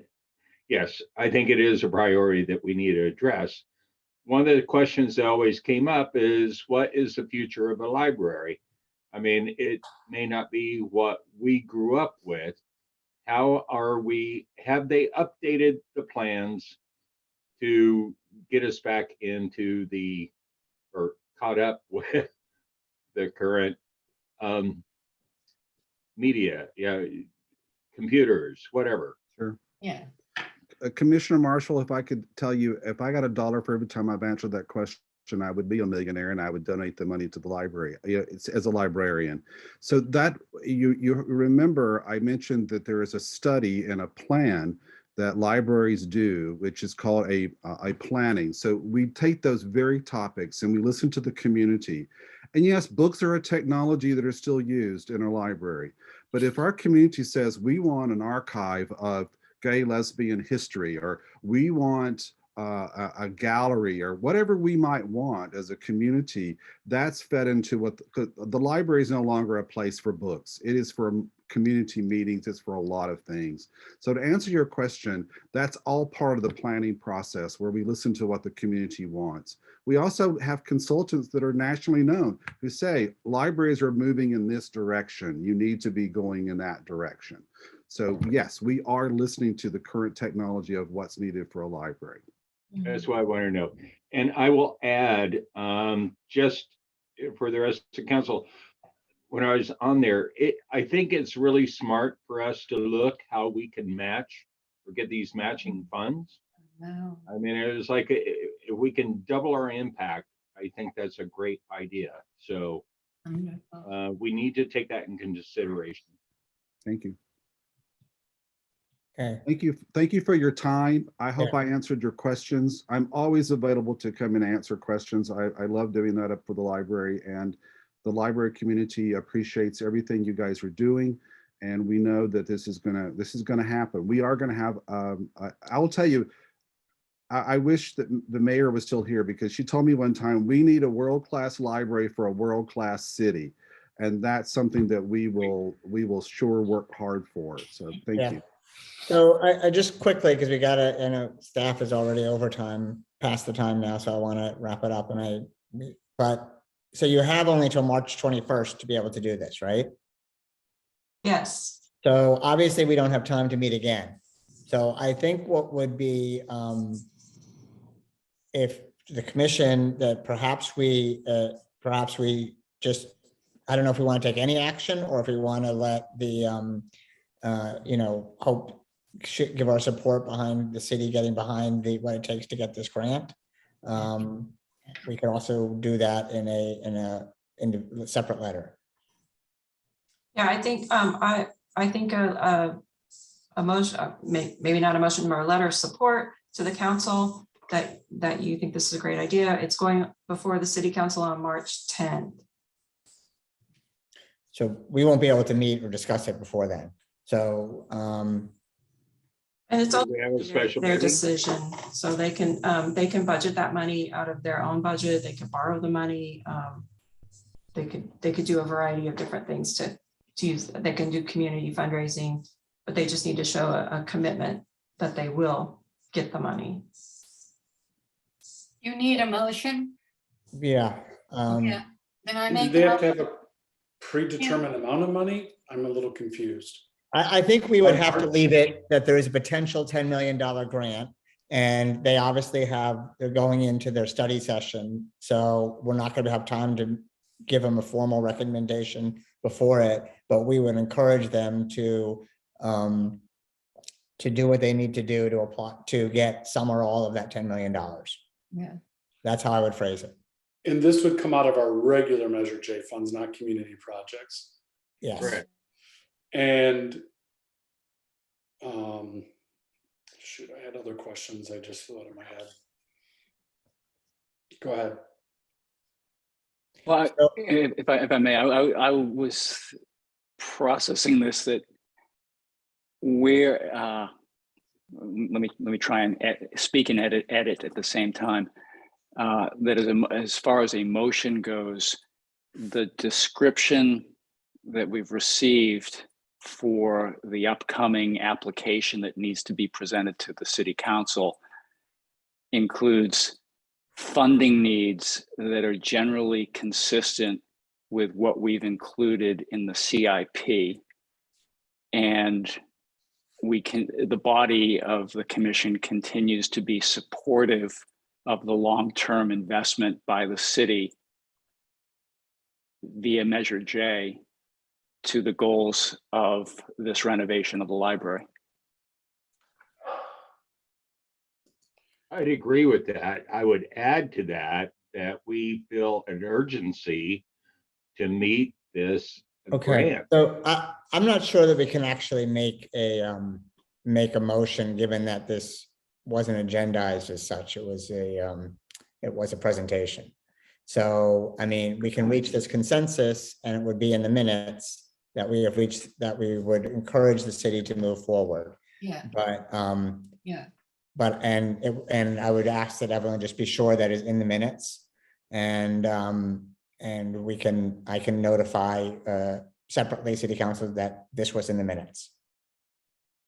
yes, I think it is a priority that we need to address. One of the questions that always came up is, what is the future of a library? I mean, it may not be what we grew up with. Have they updated the plans to get us back into or caught up with the current media, yeah, computers, whatever. Sure. Yeah. Commissioner Marshall, if I could tell you, if I got $1 for every time I've answered that question, I would be a millionaire and I would donate the money to the library. It's as a librarian. So that you remember, I mentioned that there is a study and a plan that libraries do, which is called a planning. So we take those very topics and we listen to the community. And yes, books are a technology that are still used in our library. But if our community says we want an archive of gay, lesbian history, or we want a gallery, or whatever we might want as a community, that's fed into what the library is no longer a place for books. It is for community meetings. It's for a lot of things. So to answer your question, that's all part of the planning process where we listen to what the community wants. We also have consultants that are nationally known who say libraries are moving in this direction. You need to be going in that direction. So yes, we are listening to the current technology of what's needed for a library. That's what I want to know. And I will add, just for the rest of the council, when I was on there, I think it's really smart for us to look how we can match or get these matching funds. Wow. I mean, it was like, if we can double our impact, I think that's a great idea. So we need to take that into consideration. Thank you. Okay. Thank you for your time. I hope I answered your questions. I'm always available to come and answer questions. I love doing that up for the library, and the library community appreciates everything you guys are doing. And we know that this is gonna happen. We are gonna have, I will tell you, I wish that the mayor was still here, because she told me one time, we need a world-class library for a world-class city. And that's something that we will sure work hard for. So thank you. So I just quickly, because we got it, and staff is already overtime, past the time now, so I want to wrap it up. But so you have only till March 21st to be able to do this, right? Yes. So obviously we don't have time to meet again. So I think what would be, if the commission, that perhaps we just, I don't know if we want to take any action, or if we want to let the, should give our support behind the city getting behind what it takes to get this grant. We could also do that in a separate letter. Yeah, I think, I think a motion, maybe not a motion, or a letter of support to the council that you think this is a great idea. It's going before the city council on March 10th. So we won't be able to meet or discuss it before then. So, and it's all their decision, so they can budget that money out of their own budget. They can borrow the money. They could do a variety of different things to use. They can do community fundraising, but they just need to show a commitment that they will get the money. You need a motion? yeah. Yeah. Then I Do make. they have to have a predetermined amount of money? I'm a little confused. I think we would have to leave it that there is a potential $10 million grant, and they obviously they're going into their study session. So we're not going to have time to give them a formal recommendation before it, but we would encourage them to do what they need to do to apply, to get some or all of that $10 million. Yeah. That's how I would phrase it. And this would come out of our regular Measure J funds, not community projects. Yes. Right. And shoot, I had other questions I just thought in my head. Go ahead. Well, if I may, I was processing this, that we're let me try and speak and edit at the same time. That as far as a motion goes, the description that we've received for the upcoming application that needs to be presented to the city council includes funding needs that are generally consistent with what we've included in the CIP. And the body of the commission continues to be supportive of the long-term investment by the city via Measure J to the goals of this renovation of the library. I'd agree with that. I would add to that, that we feel an urgency to meet this Okay, grant. so I'm not sure that we can actually make a motion, given that this wasn't agendized as such. It was a presentation. So, I mean, we can reach this consensus and it would be in the minutes that we have reached, that we would encourage the city to move forward. Yeah, But, yeah. but, and I would ask that everyone just be sure that is in the minutes. And I can notify separately city council that this was in the minutes.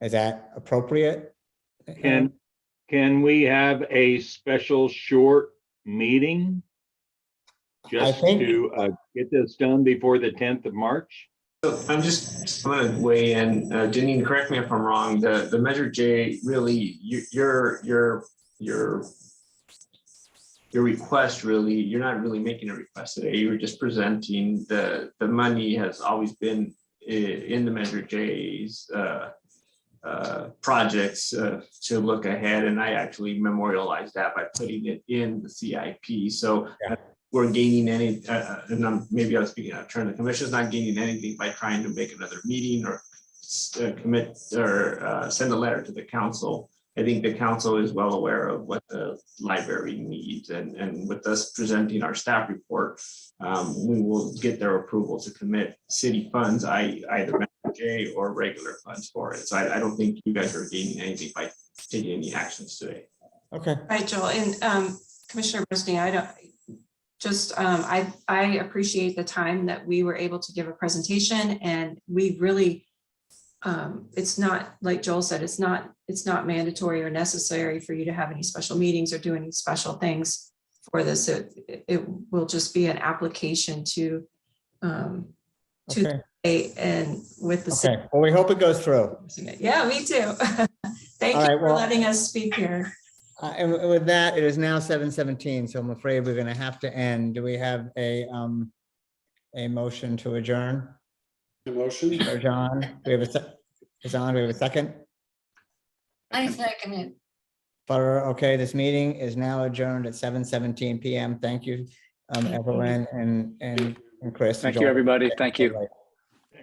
Is that appropriate? Can we have a special short meeting? Just think- to get this done before the 10th of March? So I'm going to weigh in. Janine, correct me if I'm wrong. The Measure J, really, your request, really, you're not really making a request today. You were just presenting the money has always been in the Measure J's projects to look ahead, and I actually memorialized that by putting it in the CIP. So we're gaining any, and maybe I was speaking out of turn. The commission's not gaining anything by trying to make another meeting or commit or send a letter to the council. I think the council is well aware of what the library needs, and with us presenting our staff report, we will get their approval to commit city funds, either Measure J or regular funds for it. So I don't think you guys are gaining anything by taking any actions today. Okay. Right, Joel, and Commissioner Bernstein, I appreciate the time that we were able to give a presentation, and we really, it's not, like Joel said, it's not mandatory or necessary for you to have any special meetings or do any special things for this. It will just be an application to and with the city. Okay, well, we hope it goes through. Yeah, me too. Thank All you right, for well, letting us speak here. And with that, it is now 7:17, so I'm afraid we're gonna have to end. Do we have a motion to adjourn? A motion? Or John, we have John, we have a second? I second it. Okay, this meeting is now adjourned at 7:17 PM. Thank you, Evelyn and Chris. Thank you, everybody. Thank you.